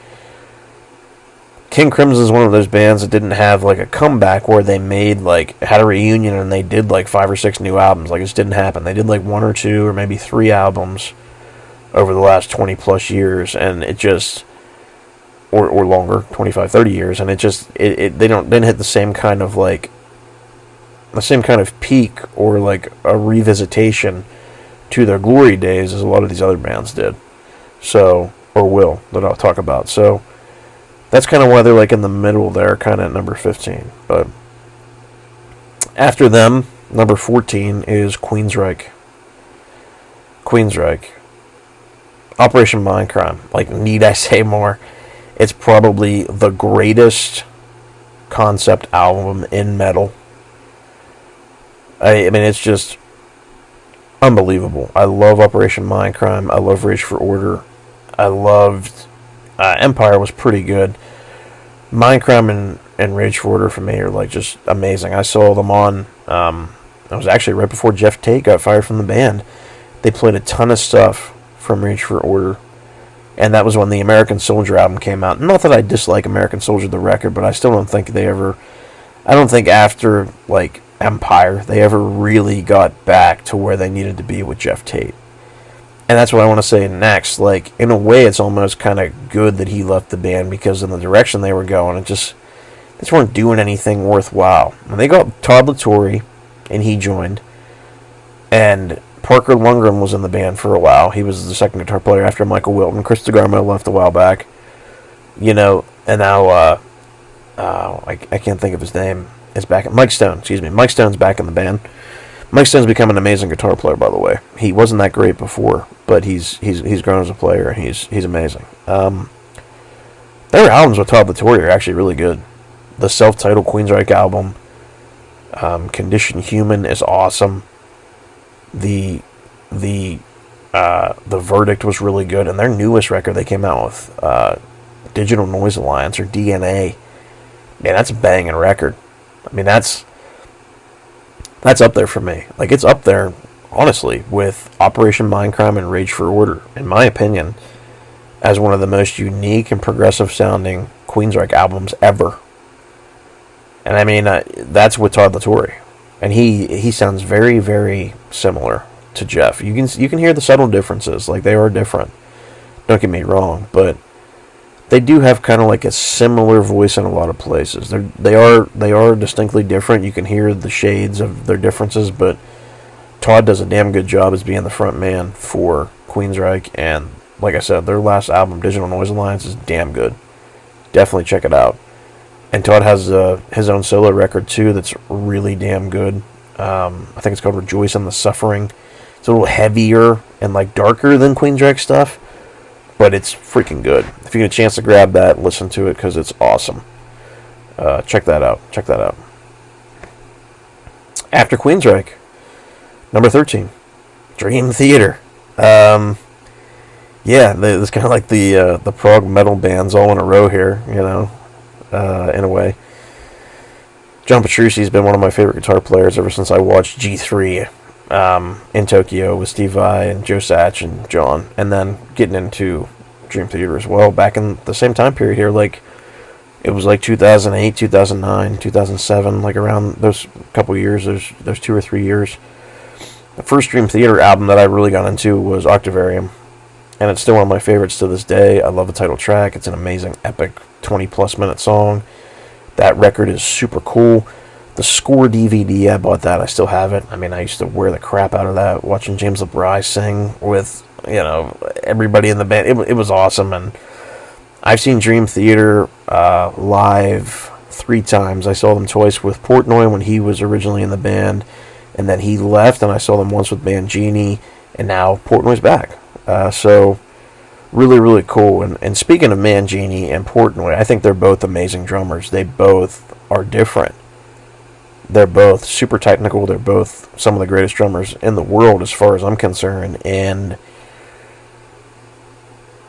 A: King Crimson is one of those bands that didn't have like a comeback where they had a reunion and they did like 5 or 6 new albums. Like, it just didn't happen. They did like 1 or 2 or maybe 3 albums over the last 20 plus years, and it just, or longer, 25, 30 years, and it just, they didn't hit the same kind of like, the same kind of peak or like a revisitation to their glory days as a lot of these other bands did. So, or will, that I'll talk about. So, that's kind of why they're like in the middle there, kind of at number 15. But after them, number 14 is Queensryche. Queensryche. Operation Mindcrime. Like, need I say more? It's probably the greatest concept album in metal. I mean, it's just unbelievable. I love Operation Mindcrime. I love Rage for Order. I loved Empire was pretty good. Mindcrime and Rage for Order for me are like just amazing. I saw them on. It was actually right before Jeff Tate got fired from the band. They played a ton of stuff from Rage for Order. And that was when the American Soldier album came out. Not that I dislike American Soldier, the record, but I still don't think they ever... I don't think after, like, Empire, they ever really got back to where they needed to be with Jeff Tate. And that's what I want to say next. Like, in a way, it's almost kind of good that he left the band, because in the direction they were going, they just weren't doing anything worthwhile. And they got Todd LaTorre, and he joined. And Parker Lundgren was in the band for a while. He was the second guitar player after Michael Wilton. Chris DeGarmo left a while back. And now, I can't think of his name. Is back. Mike Stone, excuse me. Mike Stone's back in the band. Mike Stone's become an amazing guitar player, by the way. He wasn't that great before, but he's grown as a player, and he's amazing. Their albums with Todd LaTorre are actually really good. The self-titled Queensryche album, Condition Human, is awesome. The Verdict was really good, and their newest record they came out with, Digital Noise Alliance, or DNA, man, that's a banging record. I mean, that's up there for me. Like, it's up there, honestly, with Operation Mindcrime and Rage for Order, in my opinion, as one of the most unique and progressive-sounding Queensryche albums ever. And I mean, that's with Todd LaTorre, and he sounds very, very similar to Jeff. You can hear the subtle differences, like they are different. Don't get me wrong, but they do have kind of like a similar voice in a lot of places. They are distinctly different. You can hear the shades of their differences, but Todd does a damn good job as being the front man for Queensryche, and like I said, their last album, Digital Noise Alliance, is damn good. Definitely check it out. And Todd has his own solo record too that's really damn good. I think it's called Rejoice in the Suffering. It's a little heavier and like darker than Queensryche stuff, but it's freaking good. If you get a chance to grab that, listen to it, because it's awesome. Check that out. After Queensryche, number 13, Dream Theater. Yeah, it's kind of like the prog metal bands all in a row here, in a way. John Petrucci's been one of my favorite guitar players ever since I watched G3 in Tokyo with Steve Vai and Joe Satch and John, and then getting into Dream Theater as well back in the same time period here. Like, it was like 2008, 2009, 2007, like around those couple years, those 2 or 3 years. The first Dream Theater album that I really got into was Octavarium, and it's still one of my favorites to this day. I love the title track. It's an amazing, epic 20-plus minute song. That record is super cool. The score DVD, I bought that. I still have it. I mean, I used to wear the crap out of that, watching James LeBry sing with, everybody in the band. It was awesome, and I've seen Dream Theater live 3 times. I saw them twice with Portnoy when he was originally in the band, and then he left, and I saw them once with Mangini, and now Portnoy's back. So, really, really cool. And speaking of Mangini and Portnoy, I think they're both amazing drummers. They both are different. They're both super technical. They're both some of the greatest drummers in the world as far as I'm concerned. And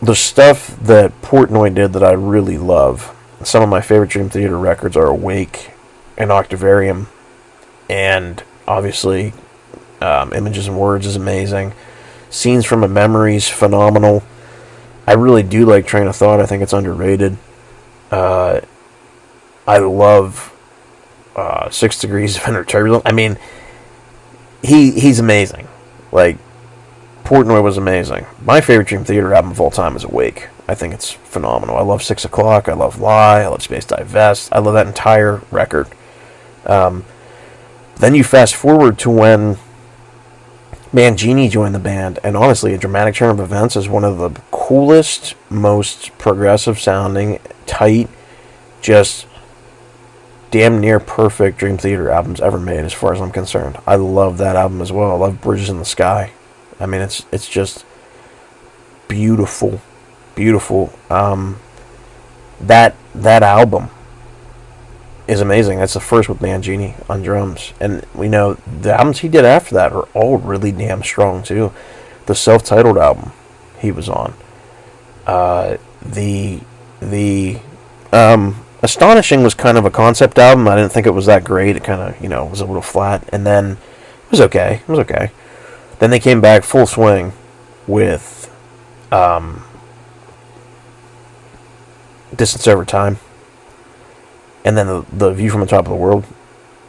A: the stuff that Portnoy did that I really love, some of my favorite Dream Theater records are Awake and Octavarium. And obviously, Images and Words is amazing. Scenes from a Memory is phenomenal. I really do like Train of Thought. I think it's underrated. I love 6 Degrees of Inner Turbulence. I mean, he's amazing. Like, Portnoy was amazing. My favorite Dream Theater album of all time is Awake. I think it's phenomenal. I love 6 O'Clock. I love Lie. I love Space Divest. I love that entire record. Then you fast forward to when Mangini joined the band, and honestly, A Dramatic Turn of Events is one of the coolest, most progressive sounding, tight, just damn near perfect Dream Theater albums ever made, as far as I'm concerned. I love that album as well. I love Bridges in the Sky. I mean, it's just beautiful, beautiful. That album is amazing. That's the first with Mangini on drums, and we know the albums he did after that are all really damn strong too. The self-titled album he was on, the Astonishing was kind of a concept album. I didn't think it was that great. It kind of, was a little flat, and then it was okay. Then they came back full swing with Distance Over Time, and then the View from the Top of the World.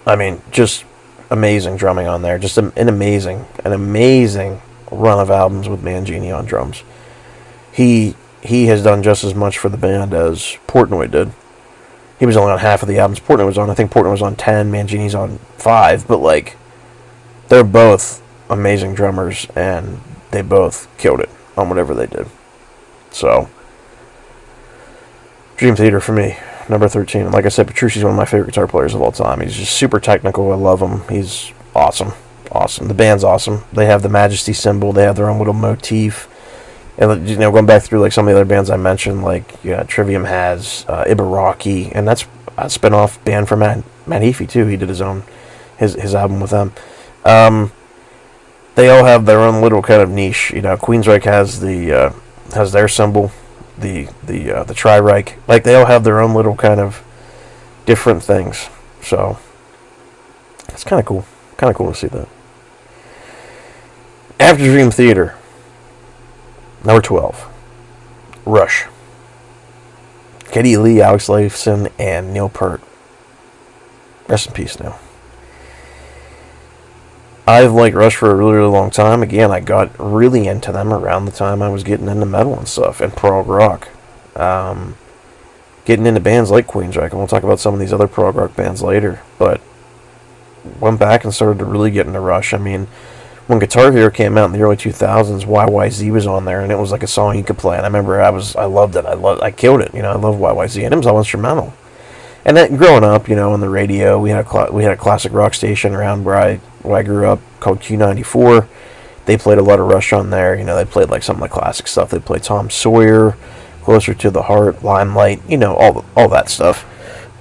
A: I mean, just amazing drumming on there. Just an amazing run of albums with Mangini on drums. He has done just as much for the band as Portnoy did. He was only on half of the albums Portnoy was on. I think Portnoy was on 10, Mangini's on 5, but like, they're both amazing drummers, and they both killed it on whatever they did. So, Dream Theater for me, number 13. And like I said, Petrucci's one of my favorite guitar players of all time. He's just super technical. I love him. He's awesome. Awesome. The band's awesome. They have the Majesty symbol. They have their own little motif. And, you know, going back through like some of the other bands I mentioned, like Trivium has Ibaraki, and that's a spin-off band from Matt Heafy too. He did his album with them. They all have their own little kind of niche. You know, Queensryche has their symbol, the Tri-Reich. Like, they all have their own little kind of different things. So it's kind of cool. Kind of cool to see that. After Dream Theater, number 12, Rush. Geddy Lee, Alex Lifeson, and Neil Peart. Rest in peace, Neil. I've liked Rush for a really, really long time. Again, I got really into them around the time I was getting into metal and stuff, and prog rock. Getting into bands like Queensryche, and we'll talk about some of these other prog rock bands later, but went back and started to really get into Rush. I mean, when Guitar Hero came out in the early 2000s, YYZ was on there, and it was like a song you could play, and I remember I loved it. I killed it. You know, I love YYZ, and it was all instrumental. And then growing up, you know, on the radio, we had a classic rock station around where I grew up called Q94. They played a lot of Rush on there. You know, they played like some of the classic stuff. They played Tom Sawyer, Closer to the Heart, Limelight, you know, all that stuff.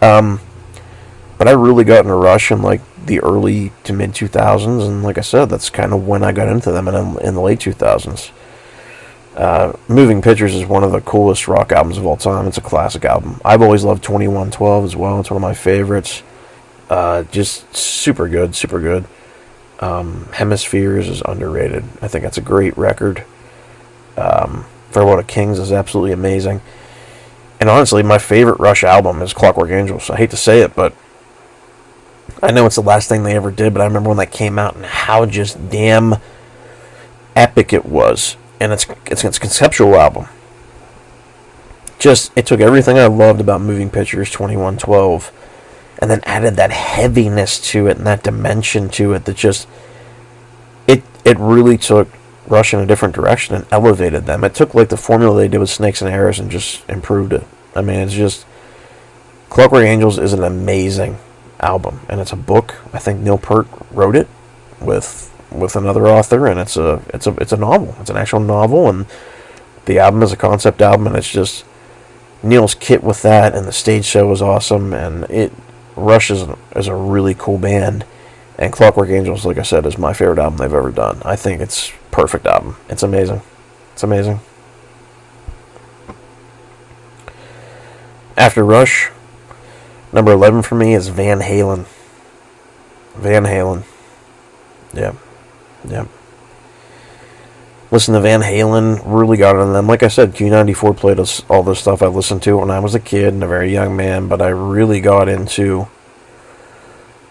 A: But I really got into Rush in like the early to mid 2000s, and like I said, that's kind of when I got into them in the late 2000s. Moving Pictures is one of the coolest rock albums of all time. It's a classic album. I've always loved 2112 as well. It's one of my favorites. Just super good, super good. Hemispheres is underrated. I think that's a great record. Farewell to Kings is absolutely amazing. And honestly, my favorite Rush album is Clockwork Angels. I hate to say it, but I know it's the last thing they ever did, but I remember when that came out and how just damn epic it was. And it's a conceptual album. Just, it took everything I loved about Moving Pictures 2112 and then added that heaviness to it and that dimension to it that just, it really took Rush in a different direction and elevated them. It took like the formula they did with Snakes and Arrows and just improved it. I mean, it's just, Clockwork Angels is an amazing album, and it's a book. I think Neil Peart wrote it with another author, and it's a novel. It's an actual novel, and the album is a concept album, and it's just Neil's kit with that, and the stage show was awesome, and Rush is a really cool band, and Clockwork Angels, like I said, is my favorite album they've ever done. I think it's a perfect album. It's amazing. It's amazing. After Rush, number 11 for me is Van Halen. Van Halen. Yeah. Yeah. Listen to Van Halen, really got into them. Like I said, Q94 played all this stuff I listened to when I was a kid and a very young man, but I really got into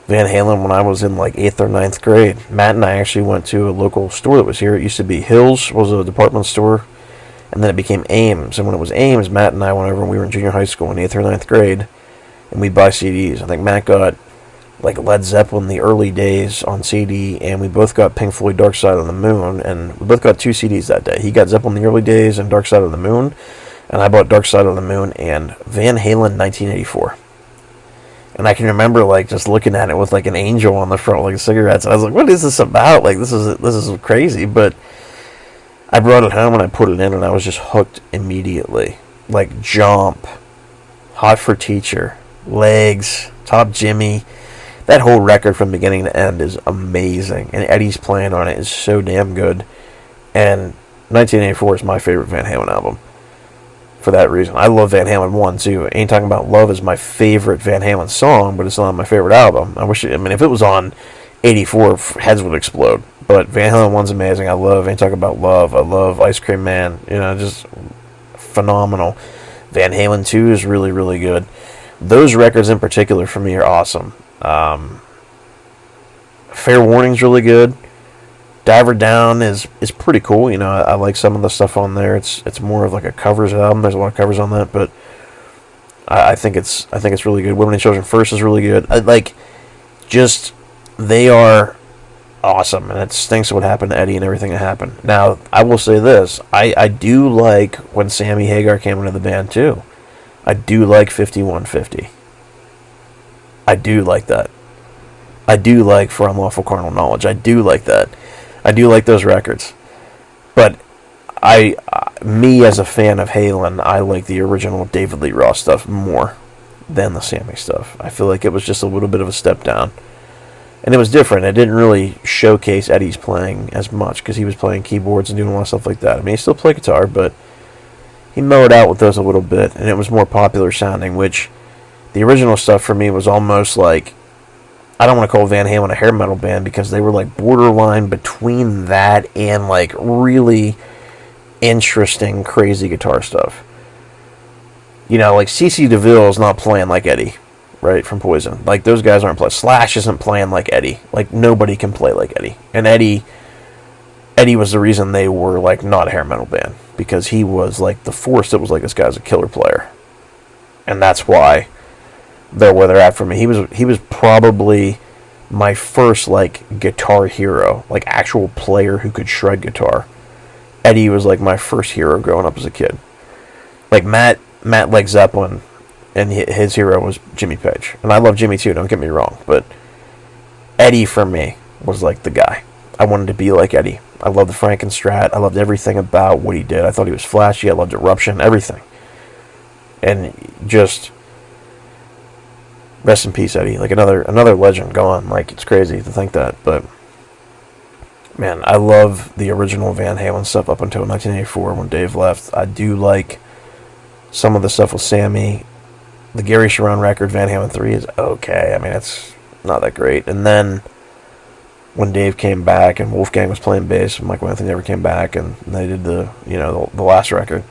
A: Van Halen when I was in like 8th or 9th grade. Matt and I actually went to a local store that was here. It used to be Hills, was a department store, and then it became Ames. And when it was Ames, Matt and I went over when we were in junior high school in 8th or 9th grade, and we'd buy CDs. I think Matt got like Led Zeppelin the early days on CD, and we both got Pink Floyd Dark Side of the Moon, and we both got 2 CDs that day. He got Zeppelin the early days and Dark Side of the Moon, and I bought Dark Side of the Moon and Van Halen 1984. And I can remember like just looking at it with like an angel on the front, like cigarettes, and I was like, what is this about? Like, this is crazy. But I brought it home and I put it in, and I was just hooked immediately. Like Jump, Hot for Teacher, Legs, Top Jimmy. That whole record from beginning to end is amazing, and Eddie's playing on it is so damn good. And 1984 is my favorite Van Halen album for that reason. I love Van Halen 1 too. Ain't Talking About Love is my favorite Van Halen song, but it's not my favorite album. If it was on 84, heads would explode. But Van Halen 1's amazing. I love Ain't Talking About Love. I love Ice Cream Man. You know, just phenomenal. Van Halen 2 is really, really good. Those records in particular for me are awesome. Fair Warning's really good. Diver Down is pretty cool. I like some of the stuff on there. It's more of like a covers album. There's a lot of covers on that, but I think it's really good. Women and Children First is really good. They are awesome, and it stinks what happened to Eddie and everything that happened. Now, I will say this. I do like when Sammy Hagar came into the band, too. I do like 5150. I do like that. I do like For Unlawful Carnal Knowledge. I do like that. I do like those records. But me as a fan of Halen, I like the original David Lee Roth stuff more than the Sammy stuff. I feel like it was just a little bit of a step down. And it was different. It didn't really showcase Eddie's playing as much because he was playing keyboards and doing a lot of stuff like that. I mean, he still played guitar, but he mellowed out with those a little bit, and it was more popular sounding, which the original stuff for me was almost like, I don't want to call Van Halen a hair metal band because they were like borderline between that and like really interesting, crazy guitar stuff. Like CeCe DeVille's not playing like Eddie. Right, from Poison. Like, those guys aren't playing. Slash isn't playing like Eddie. Like, nobody can play like Eddie. And Eddie was the reason they were, like, not a hair metal band. Because he was, like, the force that was like, this guy's a killer player. And that's why they're where they're at for me. He was probably my first, like, guitar hero. Like, actual player who could shred guitar. Eddie was, like, my first hero growing up as a kid. Like, Matt Led Zeppelin, and his hero was Jimmy Page. And I love Jimmy too, don't get me wrong. But Eddie, for me, was like the guy. I wanted to be like Eddie. I loved the Frankenstrat. I loved everything about what he did. I thought he was flashy. I loved Eruption, everything. And just, rest in peace, Eddie. Like, another legend gone. Like, it's crazy to think that. But, man, I love the original Van Halen stuff up until 1984 when Dave left. I do like some of the stuff with Sammy. The Gary Sharon record, Van Halen 3, is okay. I mean, it's not that great. And then, when Dave came back and Wolfgang was playing bass, and Michael Anthony never came back, and they did the last record,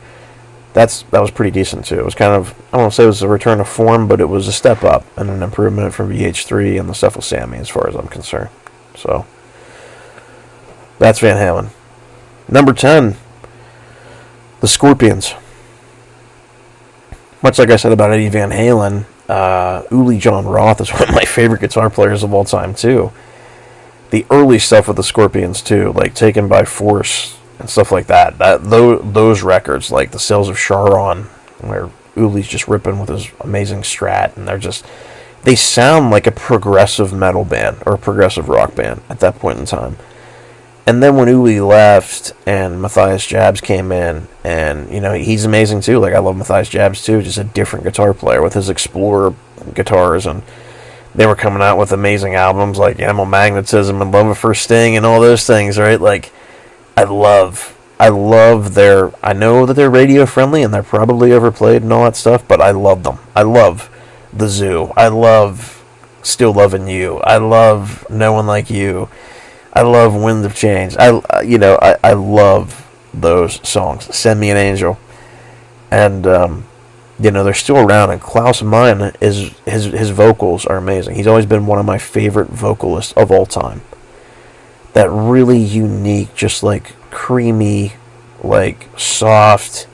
A: that was pretty decent, too. It was kind of, I don't want to say it was a return to form, but it was a step up and an improvement from VH3 and the stuff with Sammy, as far as I'm concerned. So, that's Van Halen. Number 10, the Scorpions. Much like I said about Eddie Van Halen, Uli Jon Roth is one of my favorite guitar players of all time, too. The early stuff with the Scorpions, too, like Taken by Force and stuff like that. Those records, like The Cells of Charon, where Uli's just ripping with his amazing Strat, and they sound like a progressive metal band, or a progressive rock band at that point in time. And then when Uli left and Matthias Jabs came in, and, he's amazing too. Like, I love Matthias Jabs too, just a different guitar player with his Explorer guitars, and they were coming out with amazing albums like Animal Magnetism and Love at First Sting and all those things, right? Like, I love their, I know that they're radio friendly and they're probably overplayed and all that stuff, but I love them. I love The Zoo. I love Still Loving You. I love No One Like You. I love Winds of Change. I love those songs. Send Me an Angel. And, they're still around. And Klaus Meine, his vocals are amazing. He's always been one of my favorite vocalists of all time. That really unique, just like creamy, like soft,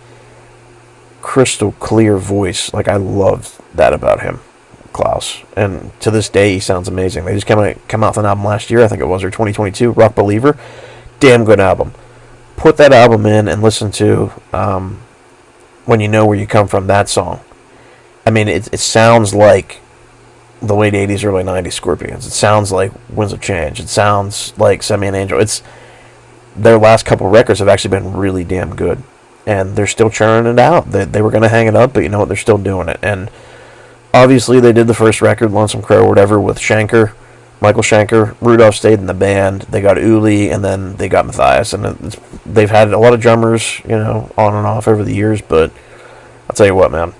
A: crystal clear voice. Like, I love that about him. Klaus, and to this day he sounds amazing. They just come out with an album last year, I think it was, or 2022, Rock Believer. Damn good album. Put that album in and listen to When You Know Where You Come From, that song. I mean, it sounds like the late 80s, early 90s Scorpions. It sounds like Winds of Change. It sounds like Send Me an Angel. Their last couple records have actually been really damn good, and they're still churning it out. They were going to hang it up, but you know what, they're still doing it. And obviously, they did the first record, Lonesome Crow or whatever, with Michael Schenker. Rudolph stayed in the band. They got Uli, and then they got Matthias. And they've had a lot of drummers, on and off over the years. But I'll tell you what, man.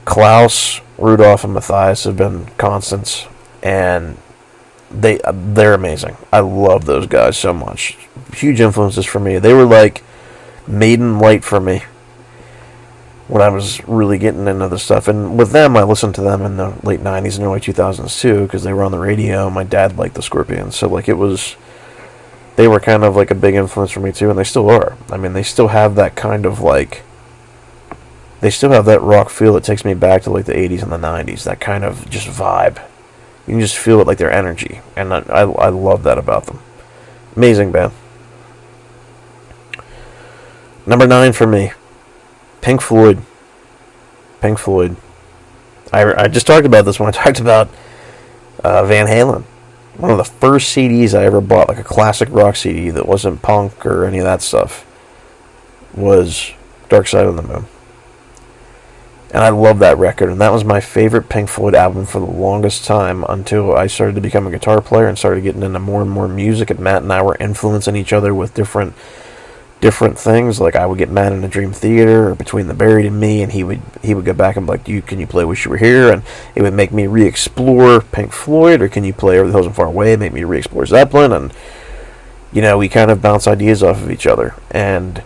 A: Klaus, Rudolph, and Matthias have been constants. And they're amazing. I love those guys so much. Huge influences for me. They were like Maiden light for me. when I was really getting into the stuff. And with them, I listened to them in the late 90s and early 2000s too, because they were on the radio. My dad liked the Scorpions, so like they were kind of like a big influence for me too, and they still are. I mean, they still have that kind of like, they still have that rock feel that takes me back to like the 80s and the 90s, that kind of just vibe. You can just feel it, like their energy, and I love that about them. Amazing band. Number 9 for me, Pink Floyd. Pink Floyd. I just talked about this when I talked about Van Halen. One of the first CDs I ever bought, like a classic rock CD that wasn't punk or any of that stuff, was Dark Side of the Moon. And I love that record, and that was my favorite Pink Floyd album for the longest time until I started to become a guitar player and started getting into more and more music, and Matt and I were influencing each other with different things. Like I would get Matt in a Dream Theater or Between the Buried and Me, and he would go back and be like, can you play Wish You Were Here? And it would make me re-explore Pink Floyd, or can you play Over the Hills and Far Away? Make me re-explore Zeppelin, and we kind of bounce ideas off of each other. And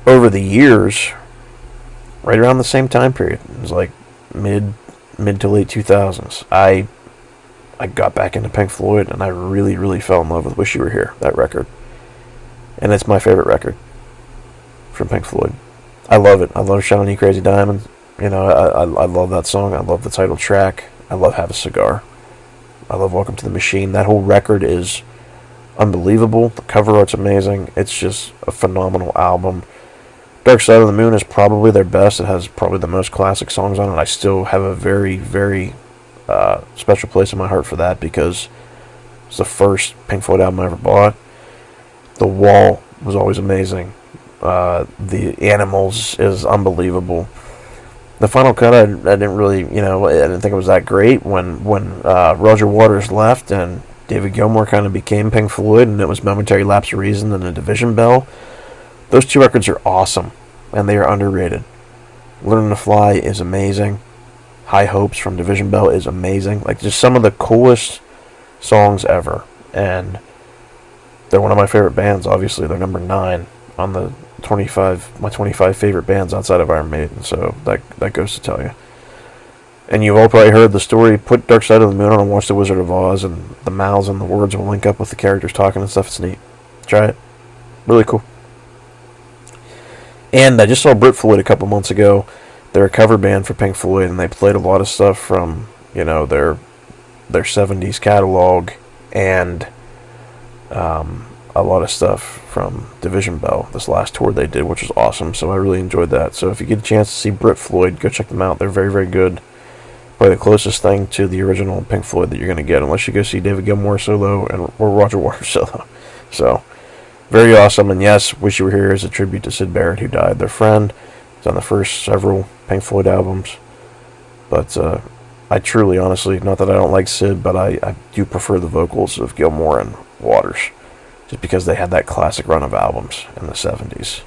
A: over the years, right around the same time period, it was like mid to late 2000s, I got back into Pink Floyd, and I really, really fell in love with Wish You Were Here, that record. And it's my favorite record from Pink Floyd. I love it. I love Shine On You Crazy Diamond. I love that song. I love the title track. I love Have a Cigar. I love Welcome to the Machine. That whole record is unbelievable. The cover art's amazing. It's just a phenomenal album. Dark Side of the Moon is probably their best. It has probably the most classic songs on it. I still have a very, very special place in my heart for that, because it's the first Pink Floyd album I ever bought. The Wall was always amazing. The Animals is unbelievable. The final cut, I didn't really, I didn't think it was that great. When Roger Waters left and David Gilmour kind of became Pink Floyd, and it was Momentary Lapse of Reason and a Division Bell. Those two records are awesome, and they are underrated. Learning to Fly is amazing. High Hopes from Division Bell is amazing. Like, just some of the coolest songs ever. And they're one of my favorite bands, obviously. They're number 9 on the my 25 favorite bands outside of Iron Maiden. So that goes to tell you. And you've all probably heard the story. Put Dark Side of the Moon on and watch The Wizard of Oz, and the mouths and the words will link up with the characters talking and stuff. It's neat. Try it. Really cool. And I just saw Brit Floyd a couple months ago. They're a cover band for Pink Floyd, and they played a lot of stuff from, their 70s catalog, and a lot of stuff from Division Bell, this last tour they did, which was awesome. So I really enjoyed that. So if you get a chance to see Brit Floyd, go check them out. They're very, very good. Probably the closest thing to the original Pink Floyd that you're going to get, unless you go see David Gilmour solo or Roger Waters solo. So very awesome. And yes, Wish You Were Here is a tribute to Syd Barrett, who died, their friend. It's on the first several Pink Floyd albums. But I truly, honestly, not that I don't like Syd, but I do prefer the vocals of Gilmour and Waters, just because they had that classic run of albums in the 70s.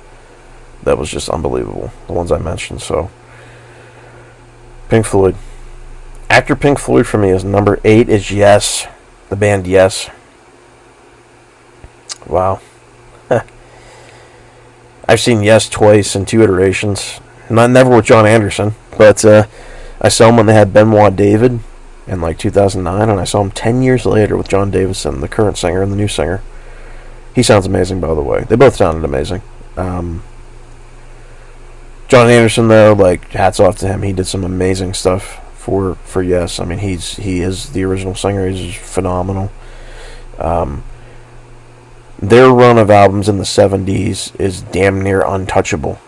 A: That was just unbelievable, the ones I mentioned. So Pink Floyd. After Pink Floyd for me is number 8 is Yes, the band Yes. Wow. I've seen Yes twice in 2 iterations. Never with John Anderson, but I saw them when they had Benoit David in like 2009, and I saw him 10 years later with John Davison, the current singer and the new singer. He sounds amazing, by the way. They both sounded amazing. John Anderson, though, like, hats off to him. He did some amazing stuff for Yes. I mean, he is the original singer. He's phenomenal. Their run of albums in the 70s is damn near untouchable.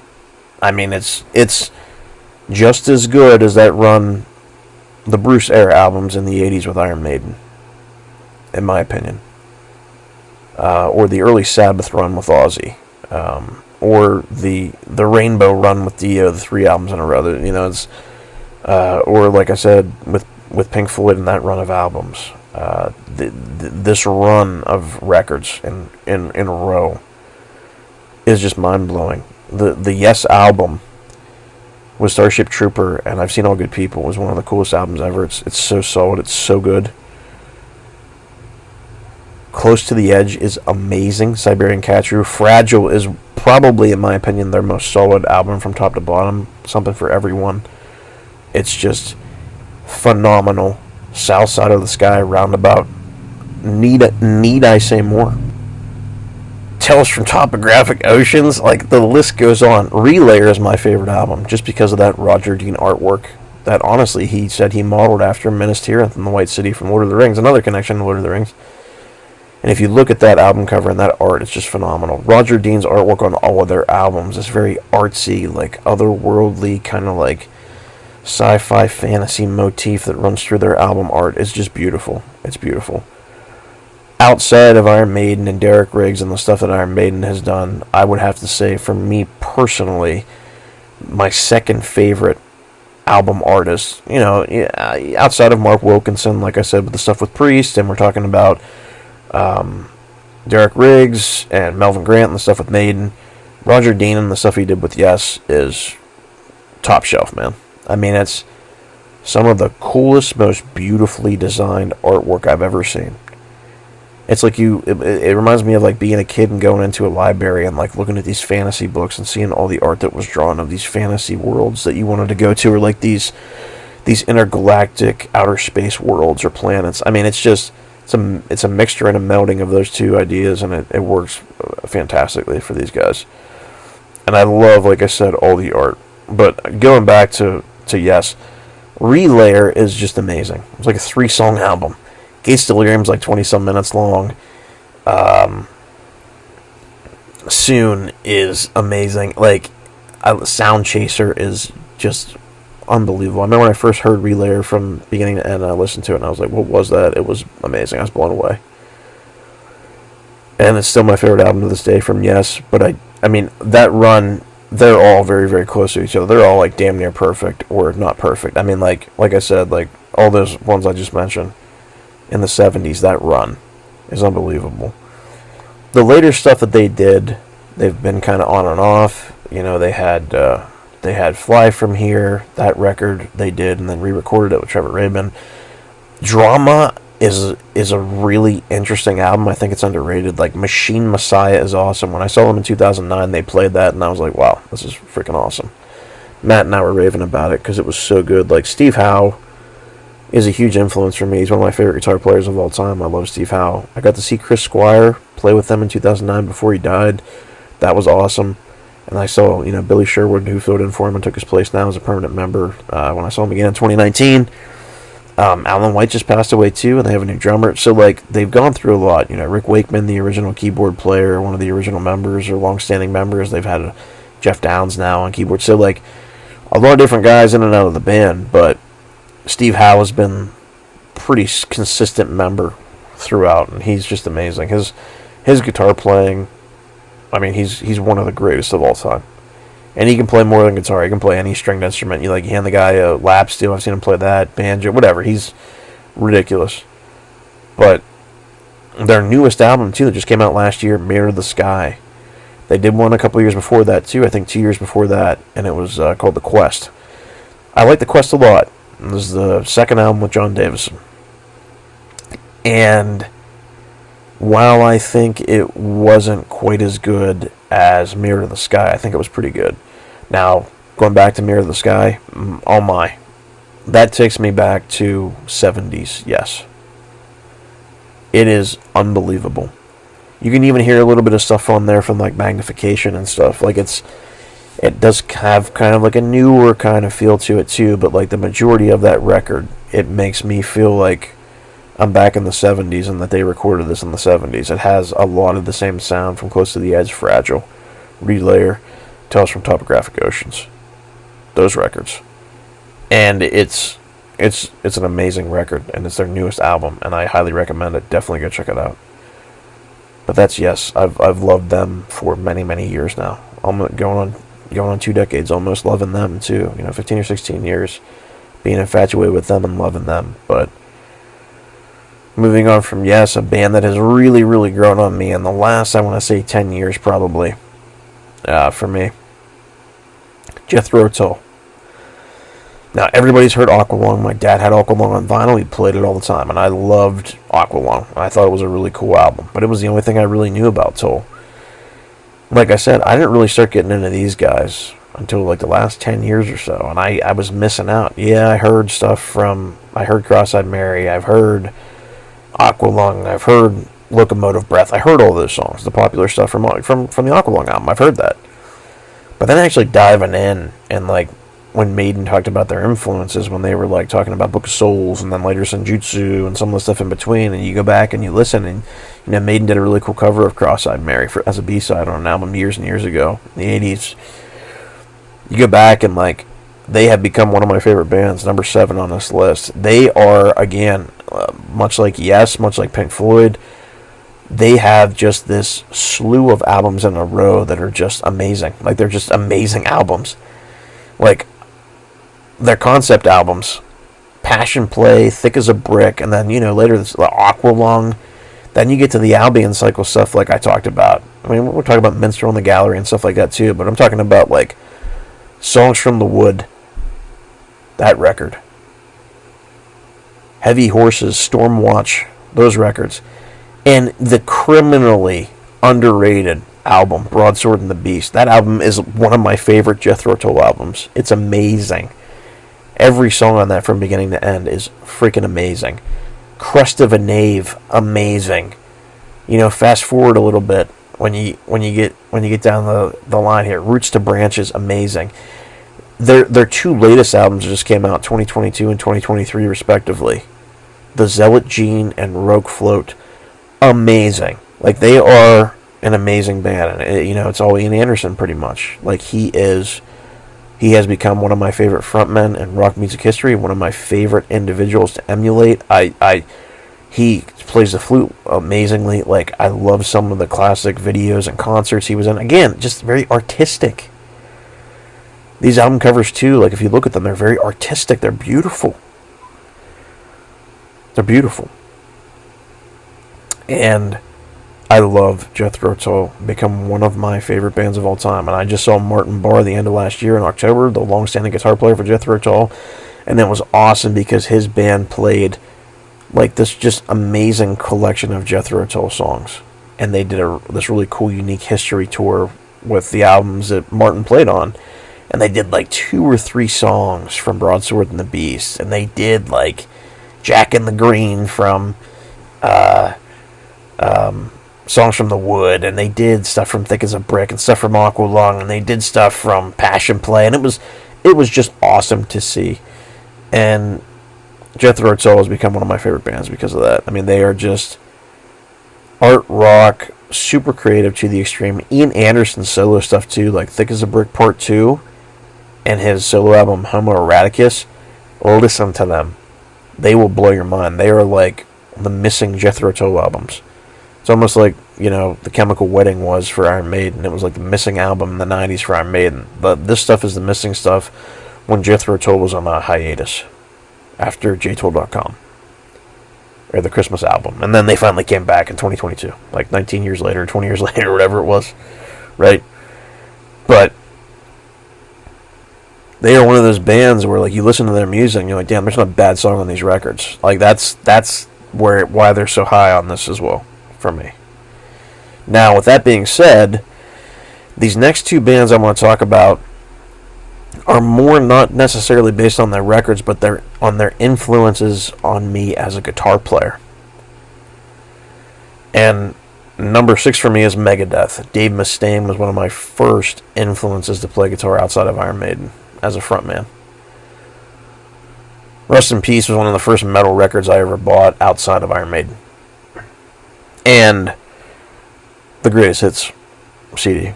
A: I mean, it's just as good as that run, the Bruce era albums in the 80s with Iron Maiden, in my opinion. Or the early Sabbath run with Ozzy. Or the Rainbow run with Dio, the 3 albums in a row. It's or like I said with Pink Floyd and that run of albums. This run of records in a row is just mind blowing. The Yes album with Starship Trooper and I've Seen All Good People was one of the coolest albums ever. It's so solid. It's so good. Close to the Edge is amazing. Siberian Catcher. Fragile is probably, in my opinion, their most solid album from top to bottom. Something for Everyone. It's just phenomenal. South Side of the Sky, Roundabout. Need I say more? Tales from Topographic Oceans, like the list goes on. Relayer is my favorite album just because of that Roger Dean artwork that honestly he said he modeled after Minas Tirith and the White City from Lord of the Rings. Another connection to Lord of the Rings. And if you look at that album cover and that art, it's just phenomenal. Roger Dean's artwork on all of their albums is very artsy, like otherworldly, kind of like sci-fi fantasy motif that runs through their album art. It's just beautiful. It's beautiful. Outside of Iron Maiden and Derek Riggs and the stuff that Iron Maiden has done, I would have to say, for me personally, my second favorite album artist, outside of Mark Wilkinson, like I said, with the stuff with Priest, and we're talking about Derek Riggs and Melvin Grant and the stuff with Maiden, Roger Dean and the stuff he did with Yes is top shelf, man. I mean, it's some of the coolest, most beautifully designed artwork I've ever seen. It's like it reminds me of like being a kid and going into a library and like looking at these fantasy books and seeing all the art that was drawn of these fantasy worlds that you wanted to go to, or like these intergalactic outer space worlds or planets. I mean, it's a mixture and a melding of those two ideas, and it works fantastically for these guys. And I love, like I said, all the art. But going back to Yes, Relayer is just amazing. It's like a 3-song album. Gates Delirium's like 20-some minutes long. Soon is amazing. Like, Sound Chaser is just unbelievable. I remember when I first heard Relayer from beginning to end, I listened to it and I was like, what was that? It was amazing. I was blown away. And it's still my favorite album to this day from Yes. But I mean, that run, they're all very, very close to each other. They're all like damn near perfect or not perfect. I mean, like I said, like all those ones I just mentioned in the 70s, that run is unbelievable. The later stuff that they did, they've been kind of on and off. They had Fly From Here, that record they did, and then re-recorded it with Trevor Rabin. Drama is a really interesting album. I think it's underrated. Like, Machine Messiah is awesome. When I saw them in 2009, they played that, and I was like, wow, this is freaking awesome. Matt and I were raving about it because it was so good. Like, Steve Howe is a huge influence for me. He's one of my favorite guitar players of all time. I love Steve Howe. I got to see Chris Squire play with them in 2009 before he died. That was awesome. And I saw, Billy Sherwood, who filled in for him and took his place now as a permanent member, when I saw him again in 2019. Alan White just passed away too, and they have a new drummer. So, like, they've gone through a lot. Rick Wakeman, the original keyboard player, one of the original members or long-standing members. They've had Jeff Downs now on keyboard. So, like, a lot of different guys in and out of the band, but Steve Howe has been pretty consistent member throughout, and he's just amazing. His guitar playing, I mean, he's one of the greatest of all time. And he can play more than guitar. He can play any stringed instrument. You hand the guy a lap steel. I've seen him play that, banjo, whatever. He's ridiculous. But their newest album, too, that just came out last year, Mirror the Sky. They did one a couple years before that, too. I think 2 years before that. And it was called The Quest. I like The Quest a lot. This is the second album with John Davison. And while I think it wasn't quite as good as Mirror to the Sky, I think it was pretty good. Now, going back to Mirror to the Sky, oh my. That takes me back to 70s, yes. It is unbelievable. You can even hear a little bit of stuff on there from like magnification and stuff. Like it does have kind of like a newer kind of feel to it too, but like the majority of that record, it makes me feel like I'm back in the 70s and that they recorded this in the 70s. It has a lot of the same sound from Close to the Edge, Fragile, Relayer, Tales from Topographic Oceans. Those records. And it's an amazing record, and it's their newest album, and I highly recommend it. Definitely go check it out. But that's Yes. I've loved them for many, many years now. I'm going on 2 decades, almost loving them too. 15 or 16 years being infatuated with them and loving them. But moving on from Yes, a band that has really, really grown on me in the last, I want to say 10 years probably, for me. Jethro Tull. Now, everybody's heard Aqualung. My dad had Aqualung on vinyl. He played it all the time, and I loved Aqualung. I thought it was a really cool album, but it was the only thing I really knew about Tull. like I said, I didn't really start getting into these guys until like the last 10 years or so, and I was missing out. Yeah, I heard Cross-Eyed Mary, I've heard Aqualung, I've heard Locomotive Breath, I heard all those songs, the popular stuff from the Aqualung album, I've heard that. But then actually diving in, and like when Maiden talked about their influences, when they were like talking about Book of Souls and then later Senjutsu and some of the stuff in between, and you go back and you listen, and Maiden did a really cool cover of Cross-Eyed Mary as a B-side on an album years and years ago in the 80s. You go back and like they have become one of my favorite bands, number 7 on this list. They are, again, much like Yes, much like Pink Floyd, they have just this slew of albums in a row that are just amazing. Like, they're just amazing albums. Like, their concept albums, Passion Play, Thick as a Brick, and then, later this Aqualung. Then you get to the Albion Cycle stuff like I talked about. I mean, we're talking about Minstrel in the Gallery and stuff like that too, but I'm talking about, like, Songs from the Wood, that record. Heavy Horses, Stormwatch, those records. And the criminally underrated album, Broadsword and the Beast. That album is one of my favorite Jethro Tull albums. It's amazing. Every song on that from beginning to end is freaking amazing. Crest of a Knave, amazing. Fast forward a little bit when you get down the line here. Roots to Branches, amazing. Their 2 latest albums just came out, 2022 and 2023 respectively. The Zealot Gene and Rogue Float, amazing. Like, they are an amazing band, and it's all Ian Anderson pretty much. Like, he has become one of my favorite frontmen in rock music history, one of my favorite individuals to emulate. He plays the flute amazingly. Like, I love some of the classic videos and concerts he was in. Again, just very artistic. These album covers too, like, if you look at them, they're very artistic. They're beautiful. They're beautiful. And I love Jethro Tull, become one of my favorite bands of all time. And I just saw Martin Barr the end of last year in October, the long-standing guitar player for Jethro Tull, and it was awesome because his band played like this just amazing collection of Jethro Tull songs, and they did this really cool, unique history tour with the albums that Martin played on, and they did like 2 or 3 songs from Broadsword and the Beast, and they did like Jack in the Green from Songs from the Wood, and they did stuff from Thick as a Brick and stuff from Aqualung, and they did stuff from Passion Play, and it was just awesome to see. And Jethro Tull has become one of my favorite bands because of that. I mean, they are just art rock, super creative to the extreme. Ian Anderson's solo stuff too, like Thick as a Brick Part 2 and his solo album Homo Eroticus, listen to them. They will blow your mind. They are like the missing Jethro Tull albums. It's almost like, The Chemical Wedding was for Iron Maiden. It was like the missing album in the 90s for Iron Maiden. But this stuff is the missing stuff when Jethro Tull was on a hiatus after jtool.com. Or the Christmas album. And then they finally came back in 2022. Like 19 years later, 20 years later, whatever it was. Right? But they are one of those bands where, like, you listen to their music and you're like, damn, there's not a bad song on these records. Like, that's why they're so high on this as well, for me. Now, with that being said, these next 2 bands I want to talk about are more not necessarily based on their records, but they're on their influences on me as a guitar player. And number 6 for me is Megadeth. Dave Mustaine was one of my first influences to play guitar outside of Iron Maiden as a frontman. Rust in Peace was one of the first metal records I ever bought outside of Iron Maiden. And the Greatest Hits CD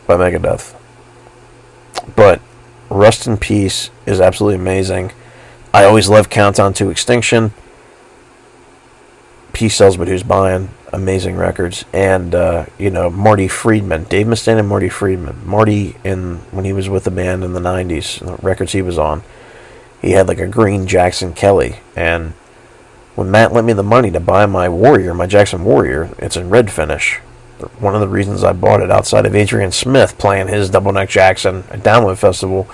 A: by Megadeth. But Rust in Peace is absolutely amazing. I always love Countdown to Extinction. Peace Sells But Who's Buying? Amazing records. And, Marty Friedman. Dave Mustaine and Marty Friedman. Marty, when he was with the band in the 90s, the records he was on, he had like a green Jackson Kelly. And when Matt lent me the money to buy my Warrior, my Jackson Warrior, it's in red finish. One of the reasons I bought it outside of Adrian Smith playing his Double Neck Jackson at Download Festival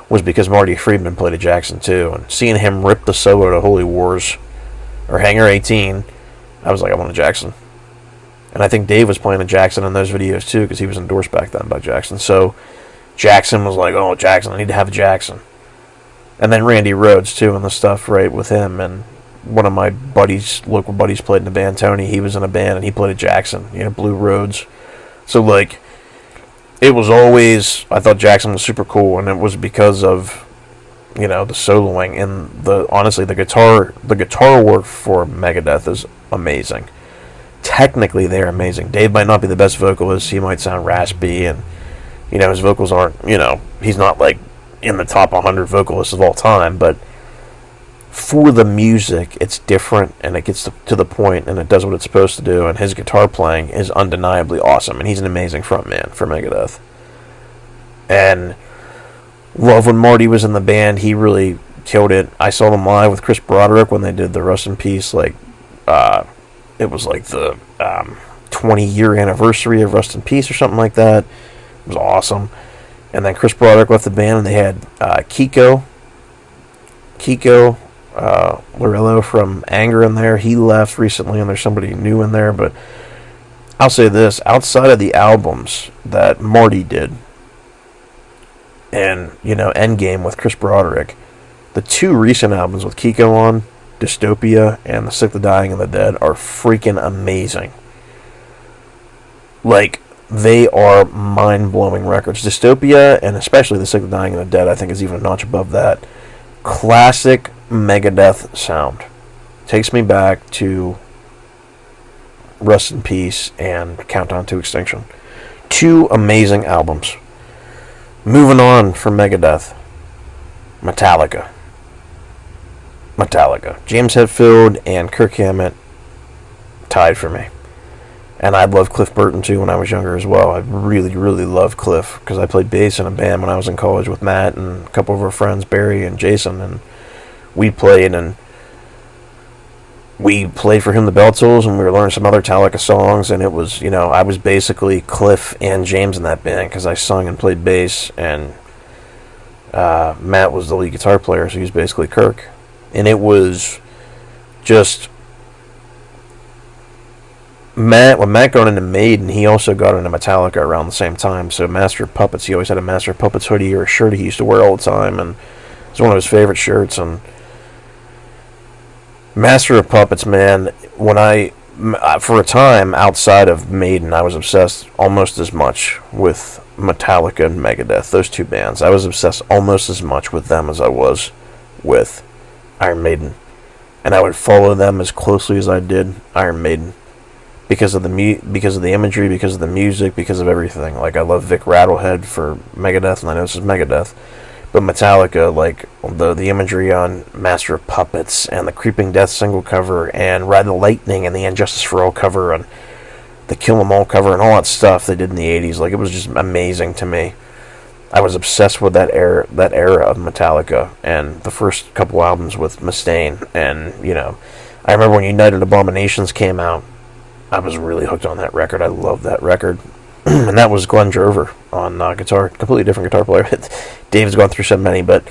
A: was because Marty Friedman played a Jackson too. And seeing him rip the solo to Holy Wars or Hangar 18, I was like, I want a Jackson. And I think Dave was playing a Jackson in those videos too, because he was endorsed back then by Jackson. So Jackson was like, "Oh, Jackson, I need to have a Jackson." And then Randy Rhoads too, and the stuff right with him. And one of my buddies, local buddies, played in the band. Tony, he was in a band and he played a Jackson, Blue Rhodes. So like, it was always, I thought Jackson was super cool, and it was because of the soloing and honestly the guitar work for Megadeth is amazing. Technically, they're amazing. Dave might not be the best vocalist. He might sound raspy, and his vocals aren't. He's not like in the top 100 vocalists of all time. But for the music, it's different, and it gets to the point, and it does what it's supposed to do. And his guitar playing is undeniably awesome, and he's an amazing frontman for Megadeth. And love when Marty was in the band. He really killed it. I saw them live with Chris Broderick when they did the Rust in Peace, it was like the 20-year anniversary of Rust in Peace or something like that. It was awesome. And then Chris Broderick left the band, and they had Kiko Lorillo from Anger in there. He left recently, and there's somebody new in there. But I'll say this, outside of the albums that Marty did, and, Endgame with Chris Broderick, the two recent albums with Kiko on, Dystopia and The Sick, the Dying, and the Dead, are freaking amazing. Like, they are mind-blowing records. Dystopia, and especially The Sick, the Dying, and the Dead, I think is even a notch above that. Classic Megadeth sound. Takes me back to Rust in Peace and Countdown to Extinction. Two amazing albums. Moving on from Megadeth. Metallica. James Hetfield and Kirk Hammett tied for me. And I loved Cliff Burton too when I was younger as well. I really, really loved Cliff because I played bass in a band when I was in college with Matt and a couple of our friends, Barry and Jason, and we played for him the Bell Tools, and we were learning some other Metallica songs, and it was, I was basically Cliff and James in that band because I sung and played bass, and Matt was the lead guitar player, so he was basically Kirk. And it was just when Matt got into Maiden, he also got into Metallica around the same time. So Master of Puppets, he always had a Master of Puppets hoodie or a shirt he used to wear all the time, and it was one of his favorite shirts. And Master of Puppets, man, for a time outside of Maiden, I was obsessed almost as much with Metallica and Megadeth, those two bands. I was obsessed almost as much with them as I was with Iron Maiden, and I would follow them as closely as I did Iron Maiden because of the imagery, because of the music, because of everything. Like, I love Vic Rattlehead for Megadeth, and I know this is Megadeth, but Metallica, like the imagery on Master of Puppets and the Creeping Death single cover and Ride the Lightning and the Injustice for All cover and the Kill 'Em All cover and all that stuff they did in the 80s, like, it was just amazing to me. I was obsessed with that era of Metallica and the first couple albums with Mustaine. And, I remember when United Abominations came out, I was really hooked on that record. I loved that record. And that was Glenn Drover on guitar. Completely different guitar player. Dave's gone through so many. But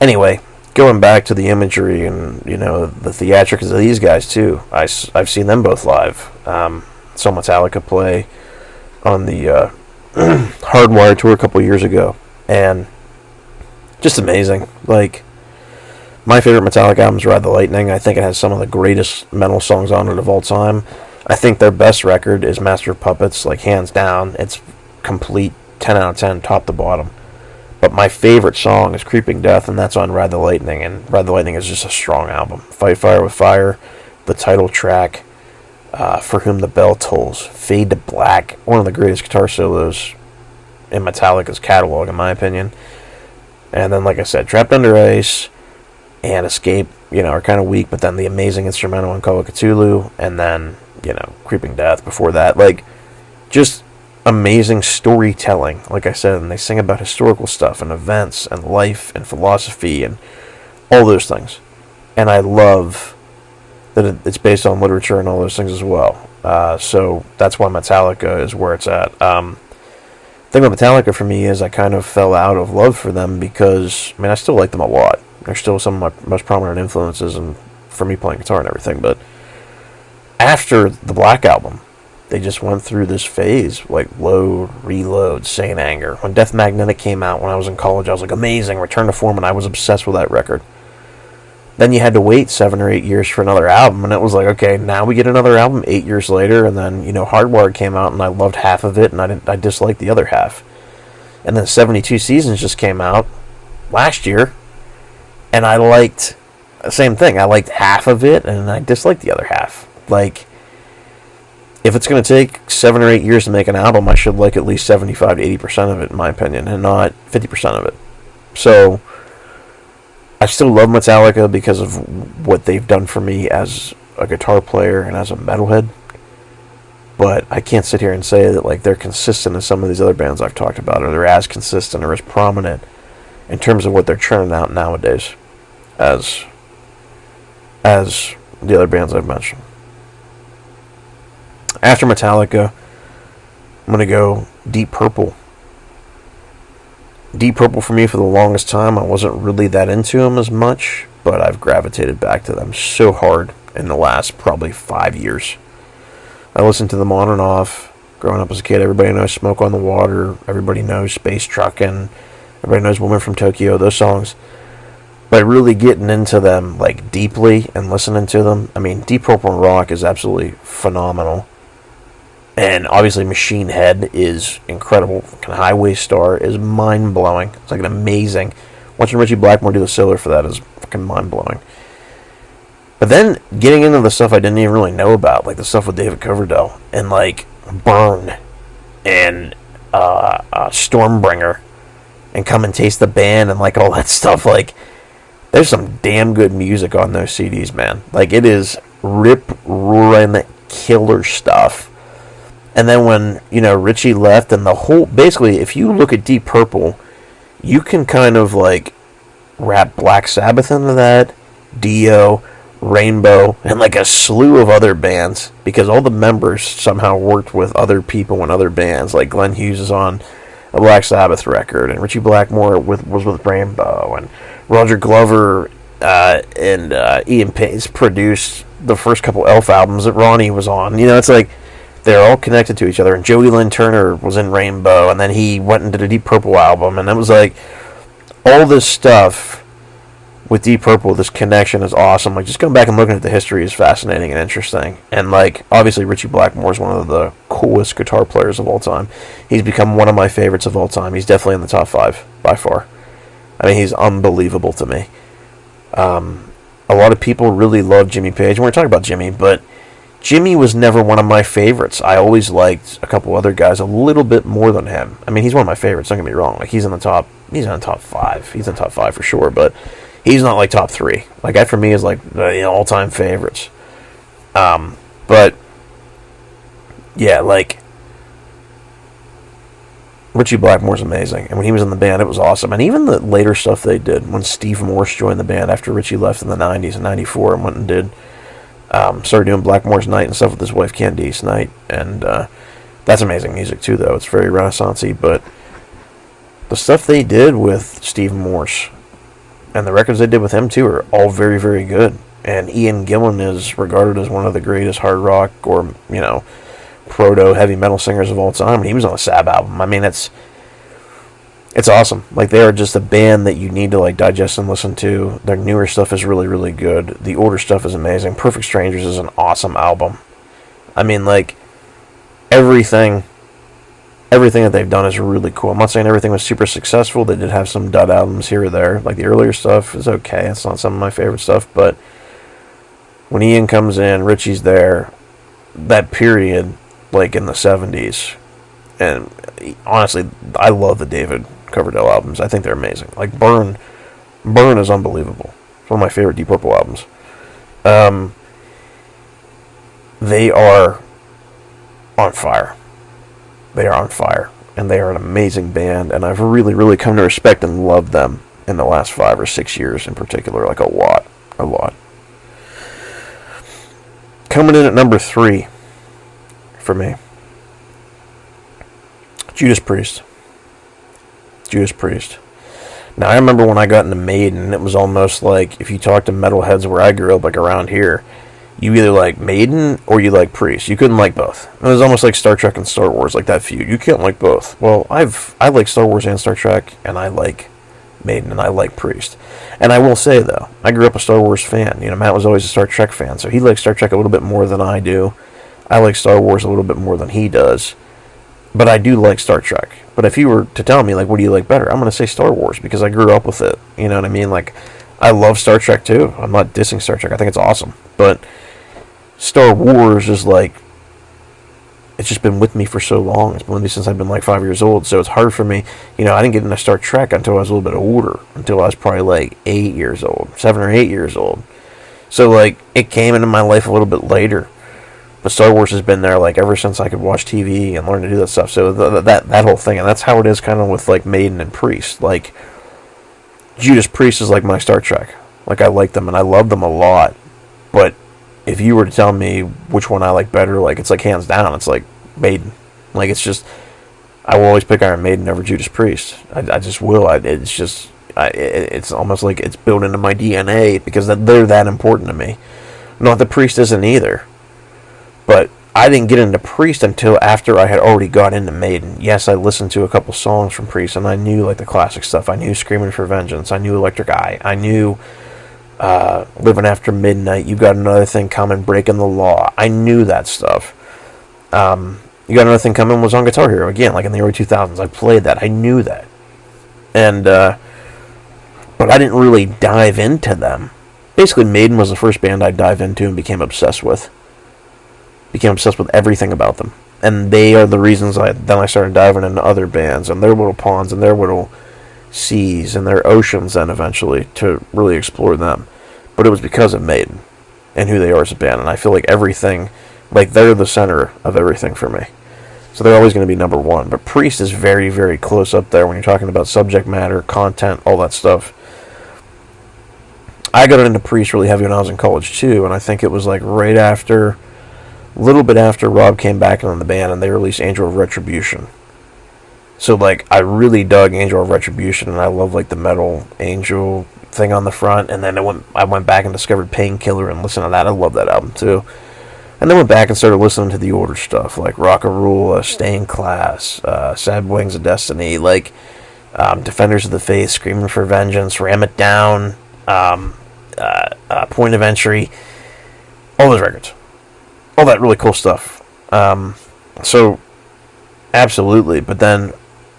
A: anyway, going back to the imagery and, the theatrics of these guys, too. I've seen them both live. Saw Metallica play on the Hardwired tour a couple years ago, and just amazing. Like, my favorite Metallica album is Ride the Lightning. I think it has some of the greatest metal songs on it of all time. I think their best record is Master of Puppets, like, hands down. It's complete 10 out of 10, top to bottom. But my favorite song is Creeping Death, and that's on Ride the Lightning, and Ride the Lightning is just a strong album. Fight Fire with Fire, the title track, For Whom the Bell Tolls, Fade to Black, one of the greatest guitar solos in Metallica's catalog, in my opinion. And then, like I said, Trapped Under Ice and Escape, are kind of weak, but then the amazing instrumental on Call of Cthulhu, and then, Creeping Death before that. Like, just amazing storytelling, like I said, and they sing about historical stuff and events and life and philosophy and all those things. And I love that it's based on literature and all those things as well. So that's why Metallica is where it's at. The thing with Metallica for me is I kind of fell out of love for them because, I still like them a lot. They're still some of my most prominent influences and for me playing guitar and everything. But after the Black Album, they just went through this phase, like Load, Reload, Saint Anger. When Death Magnetic came out when I was in college, I was like, amazing, Return to Form, and I was obsessed with that record. Then you had to wait 7 or 8 years for another album, and it was like, okay, now we get another album 8 years later, and then, Hardwired came out, and I loved half of it, and I disliked the other half. And then 72 Seasons just came out last year, and I liked the same thing. I liked half of it, and I disliked the other half. Like, if it's going to take 7 or 8 years to make an album, I should like at least 75 to 80% of it, in my opinion, and not 50% of it. So, I still love Metallica because of what they've done for me as a guitar player and as a metalhead. But I can't sit here and say that like they're consistent as some of these other bands I've talked about, or they're as consistent or as prominent in terms of what they're churning out nowadays as the other bands I've mentioned. After Metallica, I'm going to go Deep Purple. Deep Purple for me for the longest time, I wasn't really that into them as much, but I've gravitated back to them so hard in the last probably 5 years. I listened to them on and off. Growing up as a kid, everybody knows Smoke on the Water, everybody knows Space Truckin', everybody knows Woman from Tokyo, those songs. But really getting into them like deeply and listening to them, I mean, Deep Purple and Rock is absolutely phenomenal. And obviously Machine Head is incredible. Highway Star is mind-blowing. It's like an amazing... Watching Richie Blackmore do the solo for that is fucking mind-blowing. But then getting into the stuff I didn't even really know about, like the stuff with David Coverdale, and like Burn, and Stormbringer, and Come and Taste the Band, and like all that stuff, like there's some damn good music on those CDs, man. Like it is rip-roaring killer stuff. And then when, Richie left and the whole... Basically, if you look at Deep Purple, you can kind of, like, wrap Black Sabbath into that, Dio, Rainbow, and, like, a slew of other bands. Because all the members somehow worked with other people in other bands. Like, Glenn Hughes is on a Black Sabbath record, and Richie Blackmore was with Rainbow, and Roger Glover and Ian Paice produced the first couple Elf albums that Ronnie was on. It's like... They're all connected to each other. And Joey Lynn Turner was in Rainbow, and then he went into the Deep Purple album, and it was like all this stuff with Deep Purple. This connection is awesome. Like just going back and looking at the history is fascinating and interesting. And like obviously Richie Blackmore is one of the coolest guitar players of all time. He's become one of my favorites of all time. He's definitely in the top 5 by far. I mean, he's unbelievable to me. A lot of people really love Jimmy Page. And we're talking about Jimmy, but Jimmy was never one of my favorites. I always liked a couple other guys a little bit more than him. I mean, he's one of my favorites, don't get me wrong. Like, he's in the top 5. He's in the top 5 for sure, but he's not, like, top 3. Like, that for me is, like, all-time favorites. But, yeah, like, Richie Blackmore's amazing. And when he was in the band, it was awesome. And even the later stuff they did, when Steve Morse joined the band after Richie left in the 90s and 94 and went and did... started doing Blackmore's Night and stuff with his wife Candice Night, and that's amazing music too, though. It's very Renaissance-y, but the stuff they did with Steve Morse and the records they did with him too are all very, very good. And Ian Gillan is regarded as one of the greatest hard rock or proto heavy metal singers of all time. And he was on a Sab album. I mean, it's awesome. Like, they are just a band that you need to, like, digest and listen to. Their newer stuff is really, really good. The older stuff is amazing. Perfect Strangers is an awesome album. I mean, like, everything that they've done is really cool. I'm not saying everything was super successful. They did have some dud albums here or there. Like, the earlier stuff is okay. It's not some of my favorite stuff. But when Ian comes in, Richie's there, that period, like, in the 70s. And honestly, I love the David Coverdale albums. I think they're amazing. Like Burn is unbelievable. It's one of my favorite Deep Purple albums. They are on fire. They are on fire. And they are an amazing band. And I've really, really come to respect and love them in the last 5 or 6 years in particular. Like a lot. Coming in at number 3 for me, Judas Priest. Now, I remember when I got into Maiden, it was almost like, if you talk to metalheads where I grew up, like around here, you either like Maiden or you like Priest. You couldn't like both. It was almost like Star Trek and Star Wars, like that feud. You can't like both. Well, I like Star Wars and Star Trek, and I like Maiden, and I like Priest. And I will say, though, I grew up a Star Wars fan. Matt was always a Star Trek fan, so he likes Star Trek a little bit more than I do. I like Star Wars a little bit more than he does. But I do like Star Trek. But if you were to tell me, like, what do you like better? I'm going to say Star Wars, because I grew up with it. You know what I mean? Like, I love Star Trek, too. I'm not dissing Star Trek. I think it's awesome. But Star Wars is like, it's just been with me for so long. It's been with me since I've been like 5 years old. So it's hard for me. I didn't get into Star Trek until I was a little bit older. Until I was probably like 8 years old. 7 or 8 years old. So like, it came into my life a little bit later. But Star Wars has been there like ever since I could watch TV and learn to do that stuff. So that whole thing. And that's how it is kind of with like Maiden and Priest. Like, Judas Priest is like my Star Trek. Like, I like them and I love them a lot. But if you were to tell me which one I like better, like, it's like hands down, it's like Maiden. Like, it's just, I will always pick Iron Maiden over Judas Priest. I just will. It's almost like it's built into my DNA because they're that important to me. Not that Priest isn't either. But I didn't get into Priest until after I had already got into Maiden. Yes, I listened to a couple songs from Priest, and I knew, like, the classic stuff. I knew Screaming for Vengeance. I knew Electric Eye. I knew Living After Midnight. You Got Another Thing Coming, Breaking the Law. I knew that stuff. You Got Another Thing Coming was on Guitar Hero. Again, like in the early 2000s. I played that. I knew that. And, but I didn't really dive into them. Basically, Maiden was the first band I dived into and became obsessed with. Became obsessed with everything about them. And they are the reasons I started diving into other bands and their little ponds and their little seas and their oceans then eventually to really explore them. But it was because of Maiden and who they are as a band. And I feel like everything, like they're the center of everything for me. So they're always going to be number one. But Priest is very, very close up there when you're talking about subject matter, content, all that stuff. I got into Priest really heavy when I was in college too. And I think it was like right after, a little bit after Rob came back in the band and they released Angel of Retribution. So, like, I really dug Angel of Retribution, and I love, like, the metal angel thing on the front. And then I went back and discovered Painkiller and listened to that. I love that album, too. And then went back and started listening to the older stuff, like Rock-A-Rula, Stained Class, Sad Wings of Destiny, like, Defenders of the Faith, Screaming for Vengeance, Ram It Down, Point of Entry, all those records. All that really cool stuff. So, absolutely. But then,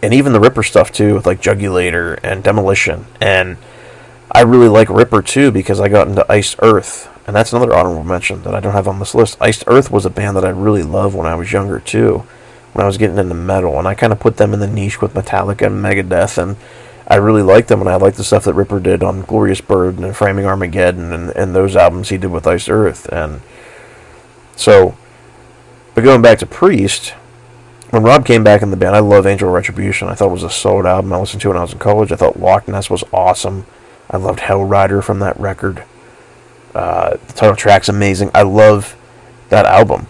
A: and even the Ripper stuff too, with like Jugulator and Demolition. And I really like Ripper too because I got into Iced Earth. And that's another honorable mention that I don't have on this list. Iced Earth was a band that I really loved when I was younger too. When I was getting into metal. And I kind of put them in the niche with Metallica and Megadeth. And I really liked them. And I liked the stuff that Ripper did on Glorious Bird and Framing Armageddon and those albums he did with Iced Earth. And so, but going back to Priest, when Rob came back in the band, I love Angel of Retribution. I thought it was a solid album. I listened to it when I was in college. I thought Loch Ness was awesome. I loved Hell Rider from that record. The title track's amazing. I love that album.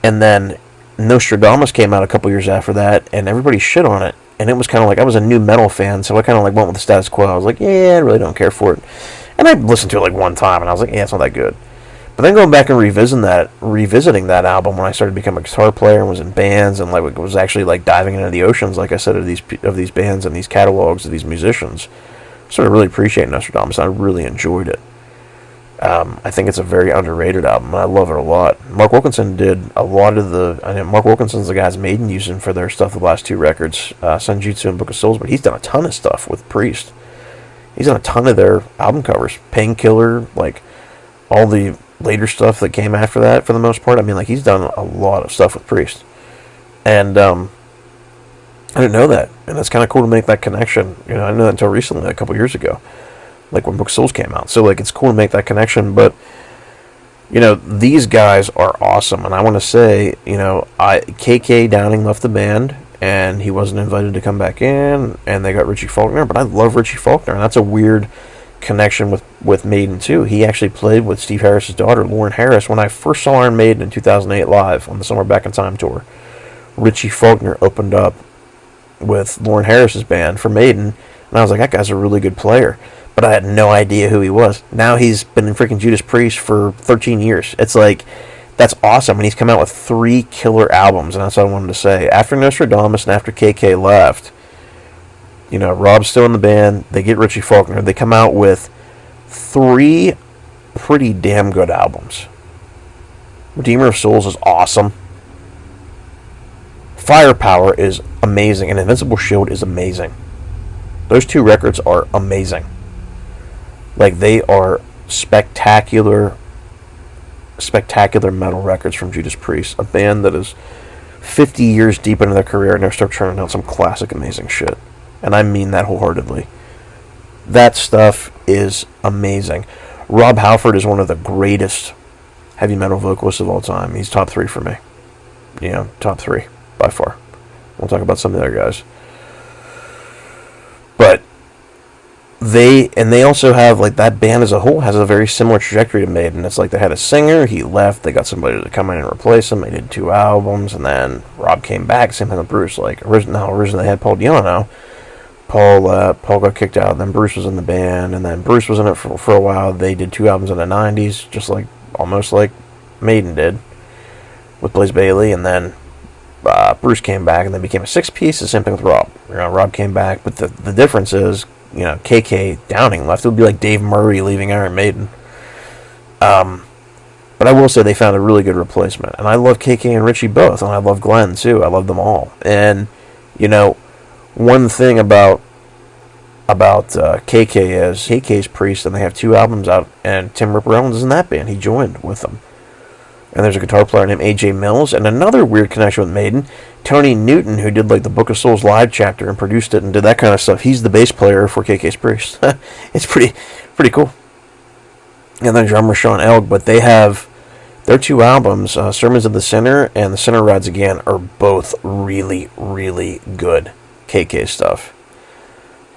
A: And then Nostradamus came out a couple years after that, and everybody shit on it. And it was kind of like, I was a new metal fan, so I kind of like went with the status quo. I was like, yeah, I really don't care for it. And I listened to it like one time, and I was like, yeah, it's not that good. But then going back and revisiting that album when I started becoming a guitar player and was in bands and like was actually like diving into the oceans, like I said, of these bands and these catalogs of these musicians, I started really appreciating Nostradamus. I really enjoyed it. I think it's a very underrated album, and I love it a lot. Mark Wilkinson did a lot of Mark Wilkinson's the guys Maiden using for their stuff the last two records, Senjutsu and Book of Souls, but he's done a ton of stuff with Priest. He's done a ton of their album covers. Painkiller, like all the later stuff that came after that, for the most part. I mean, like, he's done a lot of stuff with Priest. And, I didn't know that. And it's kind of cool to make that connection. I didn't know that until recently, a couple years ago. Like, when Book of Souls came out. So, like, it's cool to make that connection. But, these guys are awesome. And I want to say, KK Downing left the band, and he wasn't invited to come back in, and they got Richie Faulkner. But I love Richie Faulkner, and that's a weird connection with Maiden too. He actually played with Steve Harris's daughter, Lauren Harris, when I first saw Iron Maiden in 2008 live on the Summer Back in Time tour. Richie Faulkner opened up with Lauren Harris's band for Maiden, and I was like, that guy's a really good player. but I had no idea who he was. Now he's been in freaking Judas Priest for 13 years. It's like, that's awesome. And he's come out with 3 killer albums, and that's what I wanted to say. After Nostradamus and after KK left, Rob's still in the band. They get Richie Faulkner. They come out with 3 pretty damn good albums. Redeemer of Souls is awesome. Firepower is amazing, and Invincible Shield is amazing. Those 2 records are amazing. Like, they are spectacular metal records from Judas Priest, a band that is 50 years deep into their career, and they're still churning out some classic, amazing shit. And I mean that wholeheartedly. That stuff is amazing. Rob Halford is one of the greatest heavy metal vocalists of all time. He's top 3 for me. Top 3 by far. We'll talk about some of the other guys. But they also have, like, that band as a whole has a very similar trajectory to Maiden. It's like they had a singer, he left, they got somebody to come in and replace him, they did 2 albums, and then Rob came back, same thing with Bruce. Like, originally they had Paul Di'Anno. Paul got kicked out, and then Bruce was in the band, and then Bruce was in it for a while. They did 2 albums in the 90s, just like, almost like Maiden did, with Blaze Bayley, and then Bruce came back, and then became a 6-piece. The same thing with Rob. Rob came back, but the difference is, KK Downing left. It would be like Dave Murray leaving Iron Maiden. But I will say they found a really good replacement. And I love KK and Richie both, and I love Glenn too. I love them all. And, one thing about KK is KK's Priest, and they have 2 albums out, and Tim Ripper Owens is in that band. He joined with them. And there's a guitar player named A.J. Mills, and another weird connection with Maiden, Tony Newton, who did like the Book of Souls live chapter and produced it and did that kind of stuff. He's the bass player for KK's Priest. It's pretty cool. And then drummer Sean Elg, but they have their 2 albums, Sermons of the Sinner and The Sinner Rides Again, are both really, really good KK stuff.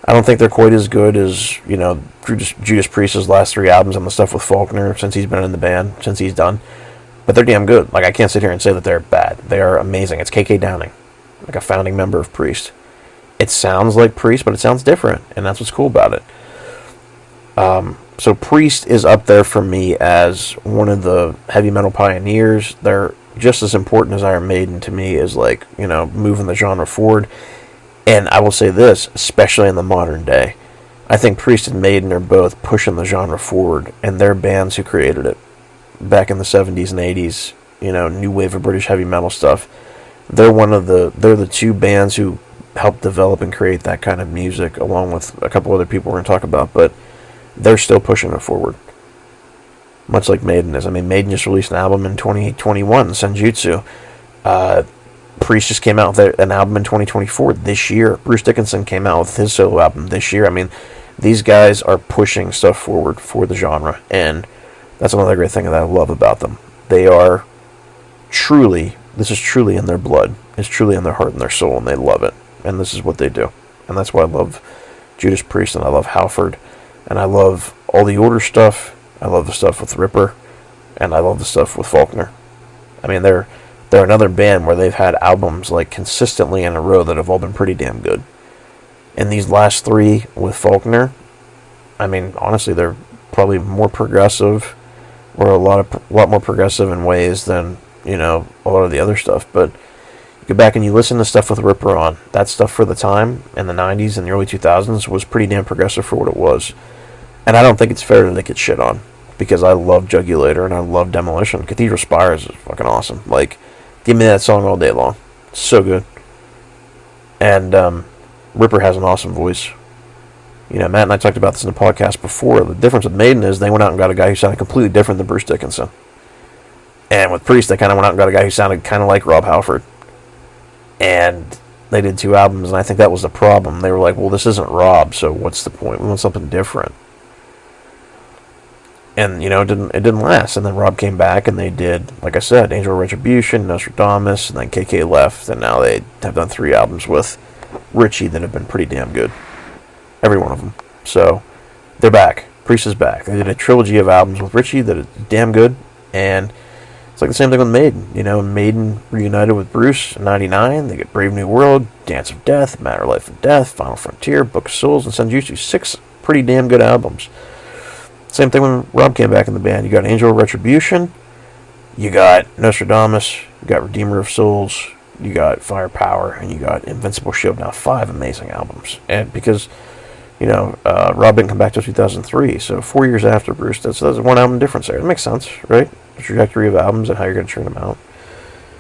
A: I don't think they're quite as good as, Judas Priest's last 3 albums and the stuff with Faulkner since he's been in the band, since he's done. But they're damn good. Like, I can't sit here and say that they're bad. They are amazing. It's KK Downing, like a founding member of Priest. It sounds like Priest, but it sounds different, and that's what's cool about it. So Priest is up there for me as one of the heavy metal pioneers. They're just as important as Iron Maiden to me as, like, moving the genre forward. And I will say this, especially in the modern day, I think Priest and Maiden are both pushing the genre forward, and they're bands who created it back in the 70s and 80s, new wave of British heavy metal stuff. They're the 2 bands who helped develop and create that kind of music, along with a couple other people we're going to talk about, but they're still pushing it forward. Much like Maiden is. I mean, Maiden just released an album in 2021, Senjutsu. Priest just came out with an album in 2024, this year. Bruce Dickinson came out with his solo album this year. I mean, these guys are pushing stuff forward for the genre, and that's another great thing that I love about them. They are this is truly in their blood. It's truly in their heart and their soul, and they love it. And this is what they do. And that's why I love Judas Priest, and I love Halford, and I love all the older stuff. I love the stuff with Ripper, and I love the stuff with Faulkner. I mean, they're another band where they've had albums like consistently in a row that have all been pretty damn good. And these last 3 with Faulkner, I mean, honestly, they're probably more progressive, or a lot more progressive in ways than, a lot of the other stuff. But you go back and you listen to stuff with Ripper on. That stuff for the time in the 90s and the early 2000s was pretty damn progressive for what it was. And I don't think it's fair to get shit on, because I love Jugulator and I love Demolition. Cathedral Spires is fucking awesome. Like, give me that song all day long. It's so good. And Ripper has an awesome voice. Matt and I talked about this in the podcast before. The difference with Maiden is they went out and got a guy who sounded completely different than Bruce Dickinson. And with Priest, they kind of went out and got a guy who sounded kind of like Rob Halford. And they did 2 albums, and I think that was the problem. They were like, well, this isn't Rob, so what's the point? We want something different. And, it didn't last. And then Rob came back, and they did, like I said, Angel of Retribution, Nostradamus, and then KK left, and now they have done 3 albums with Richie that have been pretty damn good. Every one of them. So, they're back. Priest is back. They did a trilogy of albums with Richie that are damn good, and it's like the same thing with Maiden. Maiden reunited with Bruce in 99. They get Brave New World, Dance of Death, Matter of Life and Death, Final Frontier, Book of Souls, and Senjutsu. 6 pretty damn good albums. Same thing when Rob came back in the band. You got Angel of Retribution, you got Nostradamus, you got Redeemer of Souls, you got Firepower, and you got Invincible Shield. Now, 5 amazing albums. And because, Rob didn't come back till 2003, so 4 years after Bruce, that's one album difference there. It makes sense, right? The trajectory of albums and how you're going to churn them out.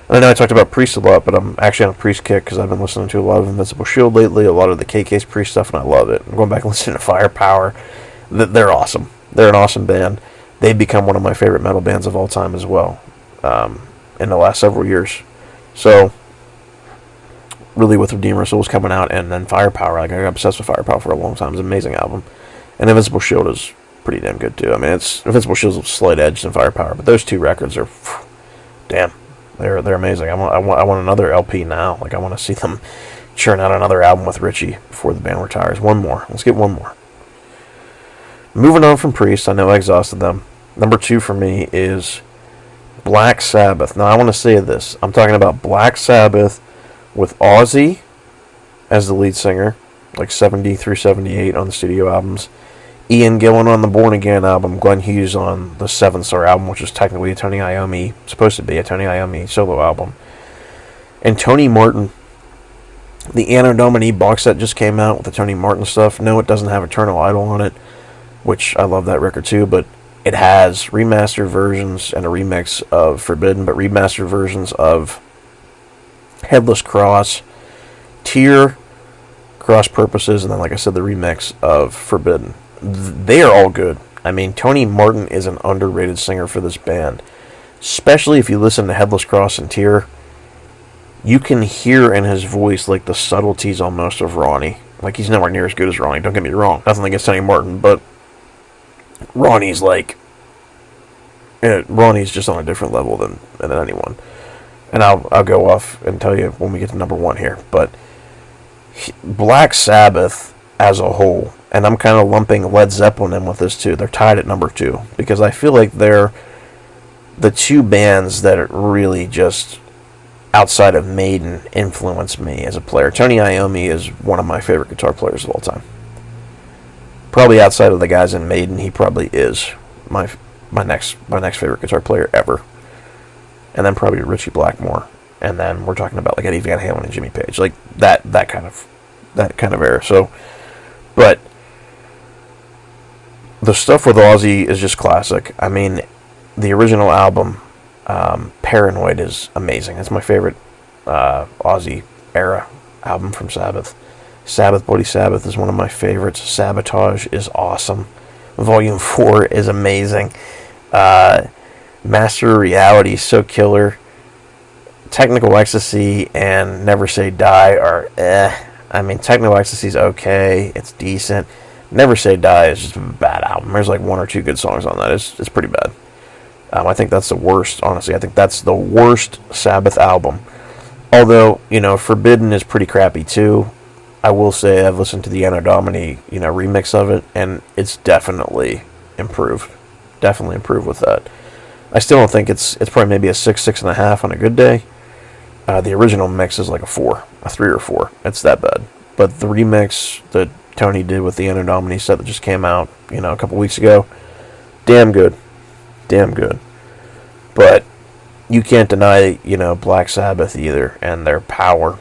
A: And I know I talked about Priest a lot, but I'm actually on a Priest kick because I've been listening to a lot of Invincible Shield lately, a lot of the KK's Priest stuff, and I love it. I'm going back and listening to Firepower. They're awesome. They're an awesome band. They've become one of my favorite metal bands of all time as well, in the last several years. So, really with Redeemer of Souls coming out and then Firepower, I got obsessed with Firepower for a long time. It's an amazing album. And Invincible Shield is pretty damn good too. I mean, Invincible Shield's a slight edge than Firepower, but those two records are, damn, they're amazing. I want another LP now. Like, I want to see them churn out another album with Richie before the band retires. One more. Let's get one more. Moving on from Priest, I know I exhausted them. Number 2 for me is Black Sabbath. Now, I want to say this. I'm talking about Black Sabbath with Ozzy as the lead singer, like 70 through 78 on the studio albums. Ian Gillan on the Born Again album. Glenn Hughes on the 7 Star album, which is technically a Tony Iommi, supposed to be a Tony Iommi solo album. And Tony Martin. The Anno Domini box set just came out with the Tony Martin stuff. No, it doesn't have Eternal Idol on it, which I love that record too, but it has remastered versions and a remix of Forbidden, but remastered versions of Headless Cross, Tear, Cross Purposes, and then, like I said, the remix of Forbidden. They are all good. I mean, Tony Martin is an underrated singer for this band. Especially if you listen to Headless Cross and Tear, you can hear in his voice, like, the subtleties almost of Ronnie. Like, he's nowhere near as good as Ronnie, don't get me wrong. Nothing against Tony Martin, but Ronnie's like... Ronnie's just on a different level than anyone. And I'll go off and tell you when we get to number 1 here. But Black Sabbath as a whole, and I'm kind of lumping Led Zeppelin in with this too. They're tied at number 2 because I feel like they're the 2 bands that really just, outside of Maiden, influenced me as a player. Tony Iommi is one of my favorite guitar players of all time. Probably outside of the guys in Maiden, he probably is my next favorite guitar player ever. And then probably Ritchie Blackmore, and then we're talking about like Eddie Van Halen and Jimmy Page, like that kind of era. So, but the stuff with Ozzy is just classic. I mean, the original album, Paranoid, is amazing. It's my favorite Ozzy era album from Sabbath. Sabbath Bloody Sabbath is one of my favorites. Sabotage is awesome. Volume 4 is amazing. Master of Reality is so killer. Technical Ecstasy and Never Say Die are I mean, Technical Ecstasy is okay. It's decent. Never Say Die is just a bad album. There's like 1 or 2 good songs on that. It's pretty bad. I think that's the worst, honestly. I think that's the worst Sabbath album. Although, Forbidden is pretty crappy too. I will say I've listened to the Anno Domini, remix of it, and it's definitely improved. Definitely improved with that. I still don't think it's probably maybe a 6, 6.5 on a good day. The original mix is like a 4, a 3 or 4. It's that bad. But the remix that Tony did with the Anno Domini set that just came out, a couple weeks ago, damn good. Damn good. But you can't deny, Black Sabbath either, and their power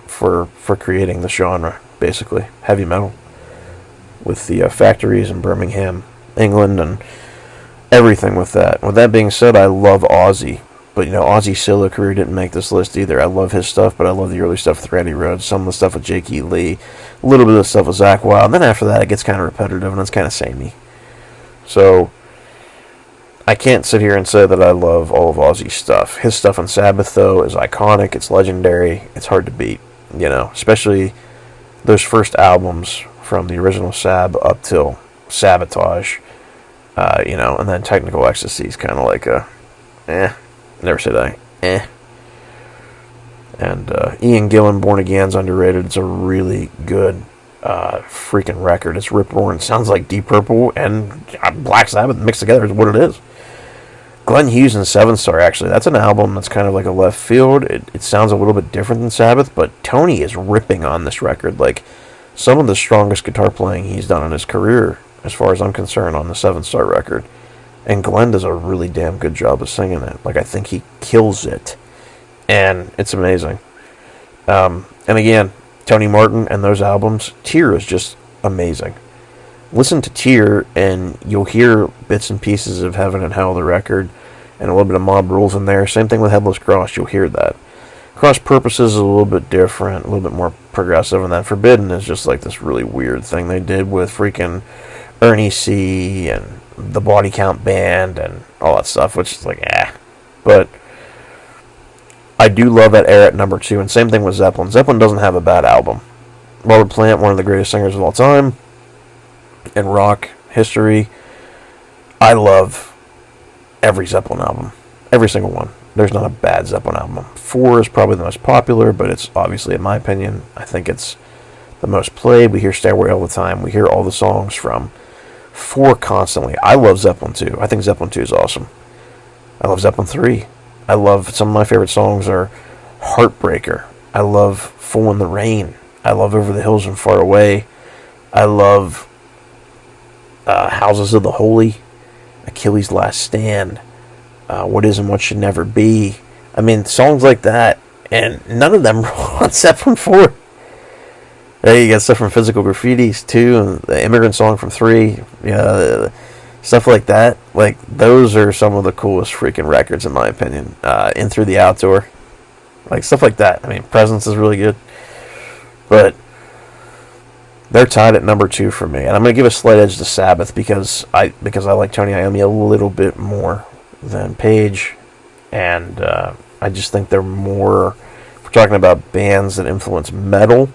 A: for creating the genre, basically. Heavy metal. With the factories in Birmingham, England, and everything with that. With that being said, I love Ozzy. But, Ozzy's solo career didn't make this list either. I love his stuff, but I love the early stuff with Randy Rhoads, some of the stuff with Jake E. Lee, a little bit of stuff with Zakk Wylde, and then after that it gets kind of repetitive and it's kind of samey. So, I can't sit here and say that I love all of Ozzy's stuff. His stuff on Sabbath, though, is iconic, it's legendary, it's hard to beat, especially those first albums from the original Sab up till Sabotage, and then Technical Ecstasy is kind of like a, Never Say Die, And Ian Gillan, Born Again's underrated. It's a really good freaking record. It's rip-roaring. Sounds like Deep Purple and Black Sabbath mixed together is what it is. Glenn Hughes and 7 Star, actually, that's an album that's kind of like a left field. It sounds a little bit different than Sabbath, but Tony is ripping on this record. Like, some of the strongest guitar playing he's done in his career, as far as I'm concerned, on the 7-Star record. And Glenn does a really damn good job of singing it. Like, I think he kills it. And it's amazing. And again, Tony Martin and those albums, Tear is just amazing. Listen to Tear, and you'll hear bits and pieces of Heaven and Hell, the record, and a little bit of Mob Rules in there. Same thing with Headless Cross, you'll hear that. Cross Purposes is a little bit different, a little bit more progressive, and then Forbidden is just like this really weird thing they did with freaking Ernie C. and the Body Count Band and all that stuff, which is like, But I do love that era at number 2, and same thing with Zeppelin. Zeppelin doesn't have a bad album. Robert Plant, one of the greatest singers of all time in rock history. I love every Zeppelin album. Every single one. There's not a bad Zeppelin album. 4 is probably the most popular, but it's obviously, in my opinion, I think it's the most played. We hear Stairway all the time. We hear all the songs from 4 constantly. I love Zeppelin 2. I think Zeppelin 2 is awesome. I love Zeppelin 3. I love, some of my favorite songs are Heartbreaker. I love Fool in the Rain. I love Over the Hills and Far Away. I love Houses of the Holy, Achilles' Last Stand, What Is and What Should Never Be. I mean, songs like that, and none of them are on Zeppelin 4. Hey, you got stuff from Physical Graffitis 2, and the Immigrant Song from 3, stuff like that. Like, those are some of the coolest freaking records, in my opinion. In Through the Outdoor. Like, stuff like that. I mean, Presence is really good. But they're tied at number 2 for me. And I'm going to give a slight edge to Sabbath because I like Tony Iommi a little bit more than Page. And I just think they're more, if we're talking about bands that influence metal,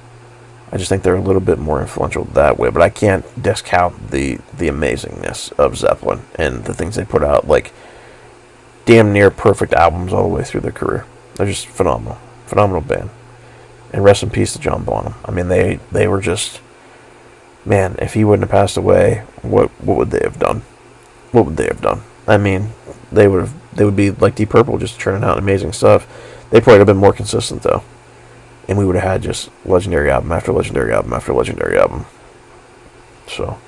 A: I just think they're a little bit more influential that way. But I can't discount the amazingness of Zeppelin and the things they put out. Like, damn near perfect albums all the way through their career. They're just phenomenal. Phenomenal band. And rest in peace to John Bonham. I mean, they were just, man, if he wouldn't have passed away, what would they have done? What would they have done? I mean, they would be like Deep Purple, just churning out amazing stuff. They probably would have been more consistent, though. And we would have had just legendary album after legendary album after legendary album. So,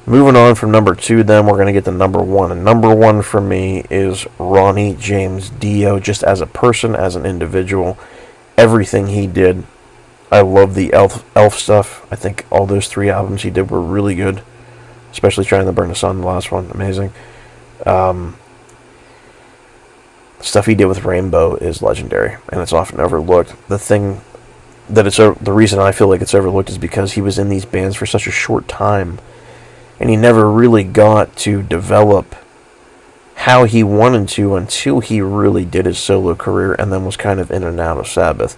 A: moving on from number 2, then we're going to get to number 1. And number 1 for me is Ronnie James Dio, just as a person, as an individual. Everything he did. I love the Elf stuff. I think all those 3 albums he did were really good. Especially Trying to Burn the Sun, the last one. Amazing. Stuff he did with Rainbow is legendary, and it's often overlooked. The reason I feel like it's overlooked is because he was in these bands for such a short time, and he never really got to develop how he wanted to until he really did his solo career, and then was kind of in and out of Sabbath.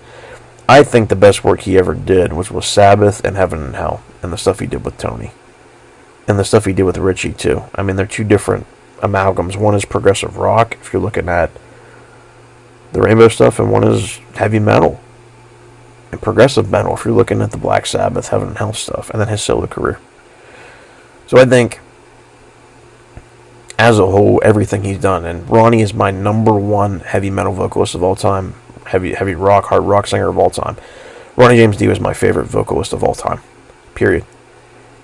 A: I think the best work he ever did was with Sabbath and Heaven and Hell, and the stuff he did with Tony, and the stuff he did with Richie too. I mean, they're 2 different amalgams. One is progressive rock, if you're looking at the Rainbow stuff, and one is heavy metal and progressive metal if you're looking at the Black Sabbath, Heaven and Hell stuff, and then his solo career. So I think, as a whole, everything he's done, and Ronnie is my number 1 heavy metal vocalist of all time, heavy rock, hard rock singer of all time. Ronnie James Dio is my favorite vocalist of all time, period.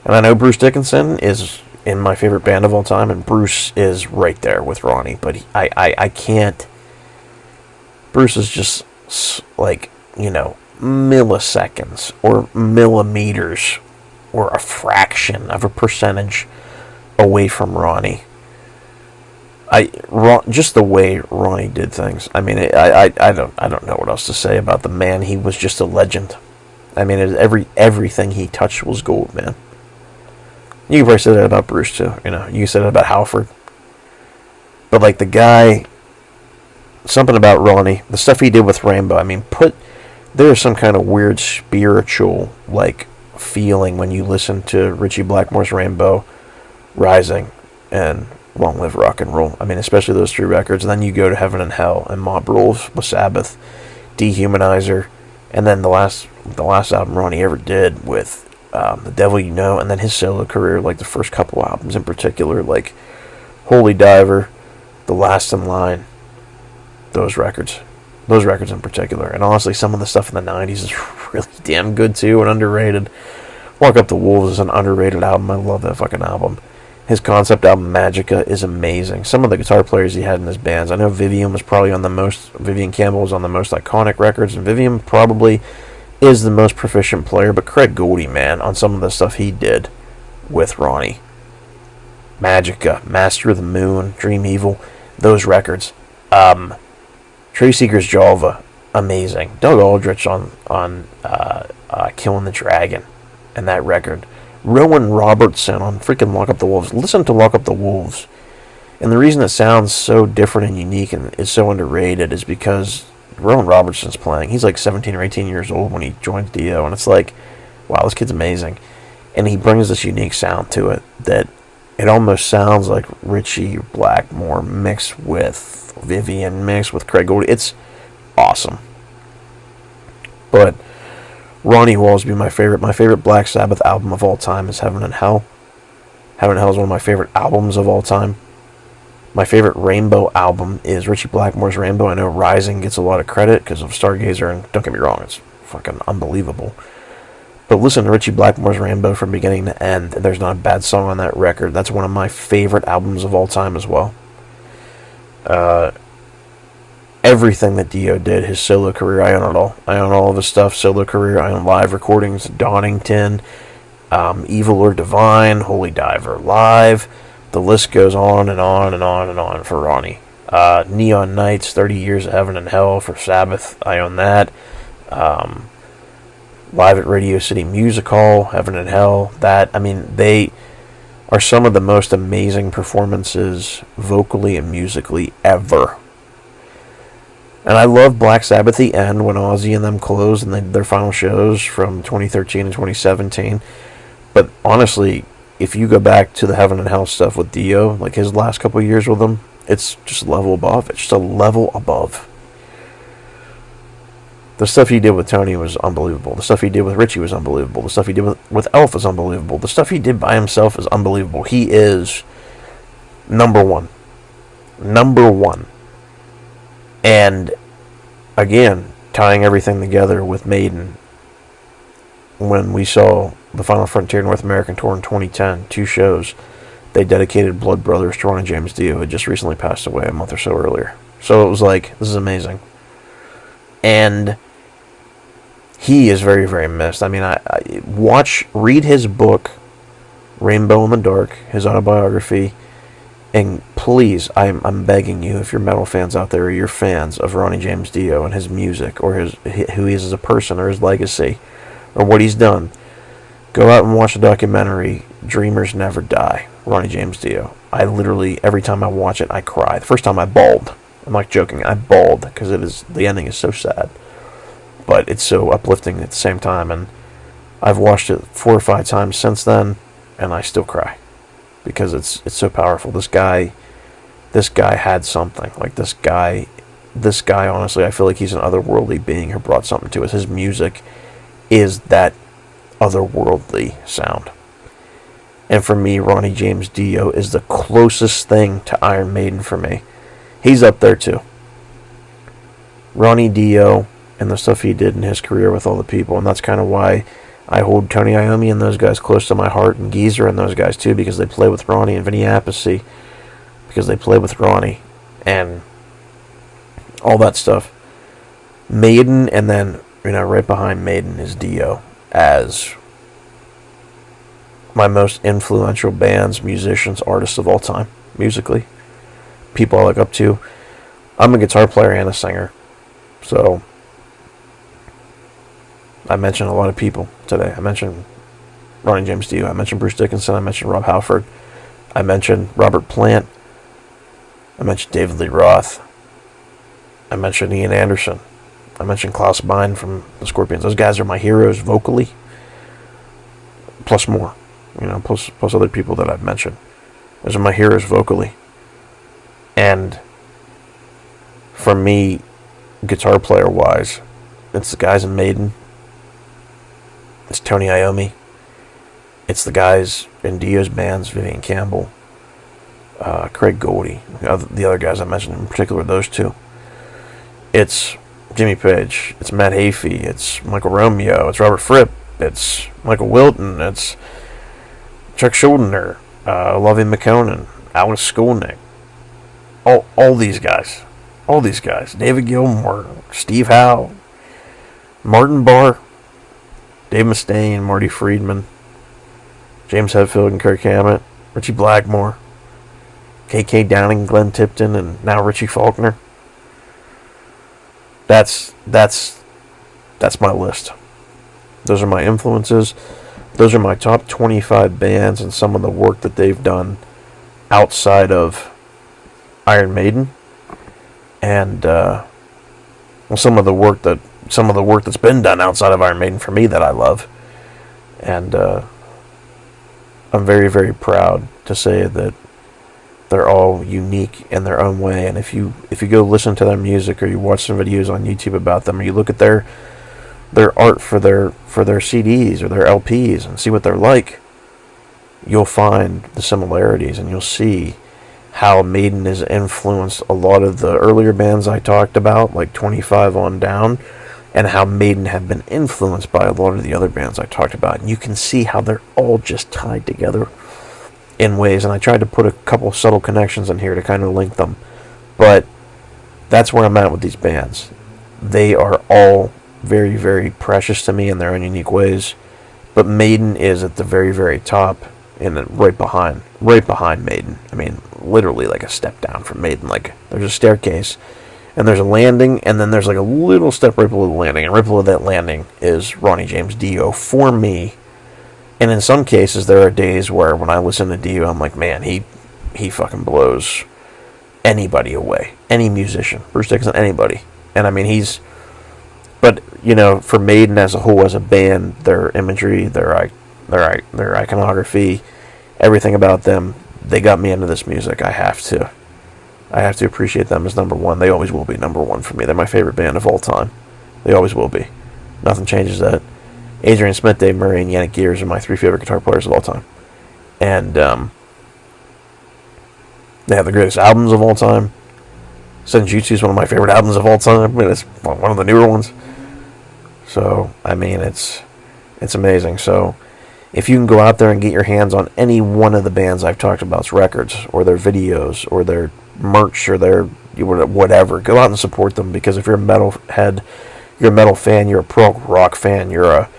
A: And I know Bruce Dickinson is in my favorite band of all time, and Bruce is right there with Ronnie, but I can't. Bruce is just like, milliseconds or millimeters or a fraction of a percentage away from Ronnie. Just the way Ronnie did things. I mean, I don't know what else to say about the man. He was just a legend. I mean, everything he touched was gold, man. You can probably say that about Bruce too. You can say that about Halford. But like the guy, something about Ronnie, the stuff he did with Rainbow. I mean, there's some kind of weird spiritual like feeling when you listen to Ritchie Blackmore's Rainbow, Rising, and Long Live Rock and Roll. I mean, especially those 3 records. And then you go to Heaven and Hell and Mob Rules with Sabbath, Dehumanizer, and then the last album Ronnie ever did with The Devil You Know, and then his solo career, like the first couple albums in particular, like Holy Diver, The Last in Line, those records. Those records in particular. And honestly, some of the stuff in the 90s is really damn good too and underrated. Walk Up the Wolves is an underrated album. I love that fucking album. His concept album, Magica, is amazing. Some of the guitar players he had in his bands. I know Vivian Campbell was on the most iconic records, and Vivian probably is the most proficient player, but Craig Goldie, man, on some of the stuff he did with Ronnie. Magica, Master of the Moon, Dream Evil, those records. Tree Seeker's Jalva, amazing. Doug Aldrich on Killing the Dragon and that record. Rowan Robertson on freaking Lock Up the Wolves. Listen to Lock Up the Wolves. And the reason it sounds so different and unique and is so underrated is because Rowan Robertson's playing. He's like 17 or 18 years old when he joined Dio, and it's like, wow, this kid's amazing. And he brings this unique sound to it that it almost sounds like Richie Blackmore mixed with Vivian, mixed with Craig Goldie. It's awesome. But Ronnie will always be my favorite. My favorite Black Sabbath album of all time is Heaven and Hell. Heaven and Hell is one of my favorite albums of all time. My favorite Rainbow album is Richie Blackmore's Rainbow. I know Rising gets a lot of credit because of Stargazer, and don't get me wrong, it's fucking unbelievable. But listen to Richie Blackmore's Rainbow from beginning to end. There's not a bad song on that record. That's one of my favorite albums of all time as well. Everything that Dio did, his solo career, I own it all. I own all of his stuff, solo career. I own live recordings, Donington, Evil or Divine, Holy Diver Live. The list goes on and on and on and on for Ronnie. Neon Nights, 30 Years of Heaven and Hell for Sabbath. I own that. Live at Radio City Music Hall, Heaven and Hell. They are some of the most amazing performances vocally and musically ever. And I love Black Sabbath The End when Ozzy and them closed and their final shows from 2013 and 2017. But honestly, if you go back to the Heaven and Hell stuff with Dio, like his last couple of years with them, it's just a level above. It's just a level above. The stuff he did with Tony was unbelievable. The stuff he did with Richie was unbelievable. The stuff he did with Elf is unbelievable. The stuff he did by himself is unbelievable. He is number one. Number one. And again, tying everything together with Maiden, when we saw the Final Frontier North American Tour in 2010, 2 shows, they dedicated Blood Brothers to Ronnie James Dio, who had just recently passed away a month or so earlier. So it was like, this is amazing. And he is very, very missed. I mean, read his book, Rainbow in the Dark, his autobiography. And please, I'm begging you, if you're metal fans out there, or you're fans of Ronnie James Dio and his music, or who he is as a person, or his legacy, or what he's done, go out and watch the documentary, Dreamers Never Die, Ronnie James Dio. I literally, every time I watch it, I cry. The first time I bawled. I'm not joking, I bawled, because the ending is so sad. But it's so uplifting at the same time, and I've watched it 4 or 5 times since then, and I still cry. Because it's so powerful. This guy had something. Like this guy, honestly, I feel like he's an otherworldly being who brought something to us. His music is that otherworldly sound. And for me, Ronnie James Dio is the closest thing to Iron Maiden for me. He's up there too. Ronnie Dio and the stuff he did in his career with all the people, and that's kind of why I hold Tony Iommi and those guys close to my heart, and Geezer and those guys too, because they play with Ronnie, and Vinny Appice, because they play with Ronnie, and all that stuff. Maiden, and then, right behind Maiden is Dio as my most influential bands, musicians, artists of all time, musically. People I look up to. I'm a guitar player and a singer, so I mentioned a lot of people today. I mentioned Ronnie James Dio. I mentioned Bruce Dickinson. I mentioned Rob Halford. I mentioned Robert Plant. I mentioned David Lee Roth. I mentioned Ian Anderson. I mentioned Klaus Meine from the Scorpions. Those guys are my heroes vocally, plus more, plus other people that I've mentioned. Those are my heroes vocally. And for me, guitar player wise, it's the guys in Maiden. It's Tony Iommi. It's the guys in Dio's bands, Vivian Campbell, Craig Goldie, the other guys I mentioned, in particular those two. It's Jimmy Page, it's Matt Heafy, it's Michael Romeo, it's Robert Fripp, it's Michael Wilton, it's Chuck Schuldiner, Lovie McConan, Alex Skolnick, all these guys, David Gilmour, Steve Howe, Martin Barr, Dave Mustaine, Marty Friedman, James Hetfield and Kirk Hammett, Richie Blackmore, K.K. Downing, Glenn Tipton, and now Richie Faulkner. That's my list. Those are my influences. Those are my top 25 bands and some of the work that they've done outside of Iron Maiden, and some of the work that's been done outside of Iron Maiden for me that I love. And I'm very, very proud to say that they're all unique in their own way. And if you go listen to their music, or you watch some videos on YouTube about them, or you look at their art for their CDs or their LPs and see what they're like, you'll find the similarities, and you'll see how Maiden has influenced a lot of the earlier bands I talked about, like 25 on down, and how Maiden have been influenced by a lot of the other bands I talked about. And you can see how they're all just tied together in ways, and I tried to put a couple subtle connections in here to kind of link them. But that's where I'm at with these bands. They are all very, very precious to me in their own unique ways. But Maiden is at the very, very top, and right behind Maiden. I mean, literally like a step down from Maiden. Like, there's a staircase, and there's a landing, and then there's like a little step right below the landing, and right below that landing is Ronnie James Dio for me. And in some cases, there are days where when I listen to Dio, I'm like, man, he fucking blows anybody away. Any musician. Bruce Dickinson, anybody. And I mean, but, you know, for Maiden as a whole, as a band, their imagery, their iconography, everything about them, they got me into this music. I have to appreciate them as number one. They always will be number one for me. They're my favorite band of all time. They always will be. Nothing changes that. Adrian Smith, Dave Murray, and Yannick Gears are my three favorite guitar players of all time. And they have the greatest albums of all time. Senjutsu is one of my favorite albums of all time. And it's one of the newer ones. So, I mean, it's amazing. So, if you can go out there and get your hands on any one of the bands I've talked about's records, or their videos, or their merch, or their whatever, go out and support them. Because if you're a metal head, you're a metal fan, you're a prog rock fan, you're a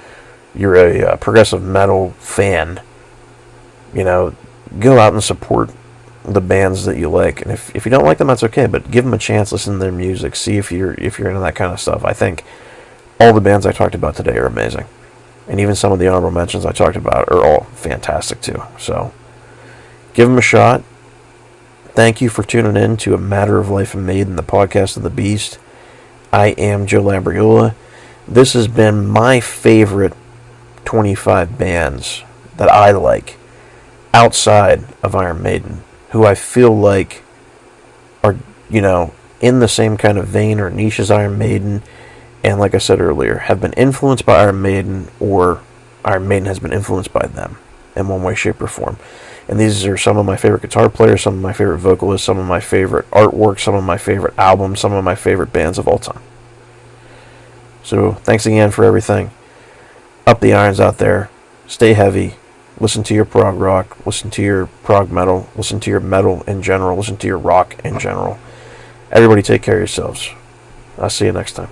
A: progressive metal fan, you know, go out and support the bands that you like. And if you don't like them, that's okay, but give them a chance, listen to their music, see if you're into that kind of stuff. I think all the bands I talked about today are amazing, and even some of the honorable mentions I talked about are all fantastic too. So give them a shot. Thank you for tuning in to A Matter of Life and Maiden, the podcast of the Beast. I am Joe Labriola. This has been my favorite 25 bands that I like outside of Iron Maiden, who I feel like are, you know, in the same kind of vein or niche as Iron Maiden, and like I said earlier, have been influenced by Iron Maiden, or Iron Maiden has been influenced by them in one way, shape, or form. And these are some of my favorite guitar players, some of my favorite vocalists, some of my favorite artwork, some of my favorite albums, some of my favorite bands of all time. So, thanks again for everything. Up the irons out there. Stay heavy. Listen to your prog rock. Listen to your prog metal. Listen to your metal in general. Listen to your rock in general. Everybody take care of yourselves. I'll see you next time.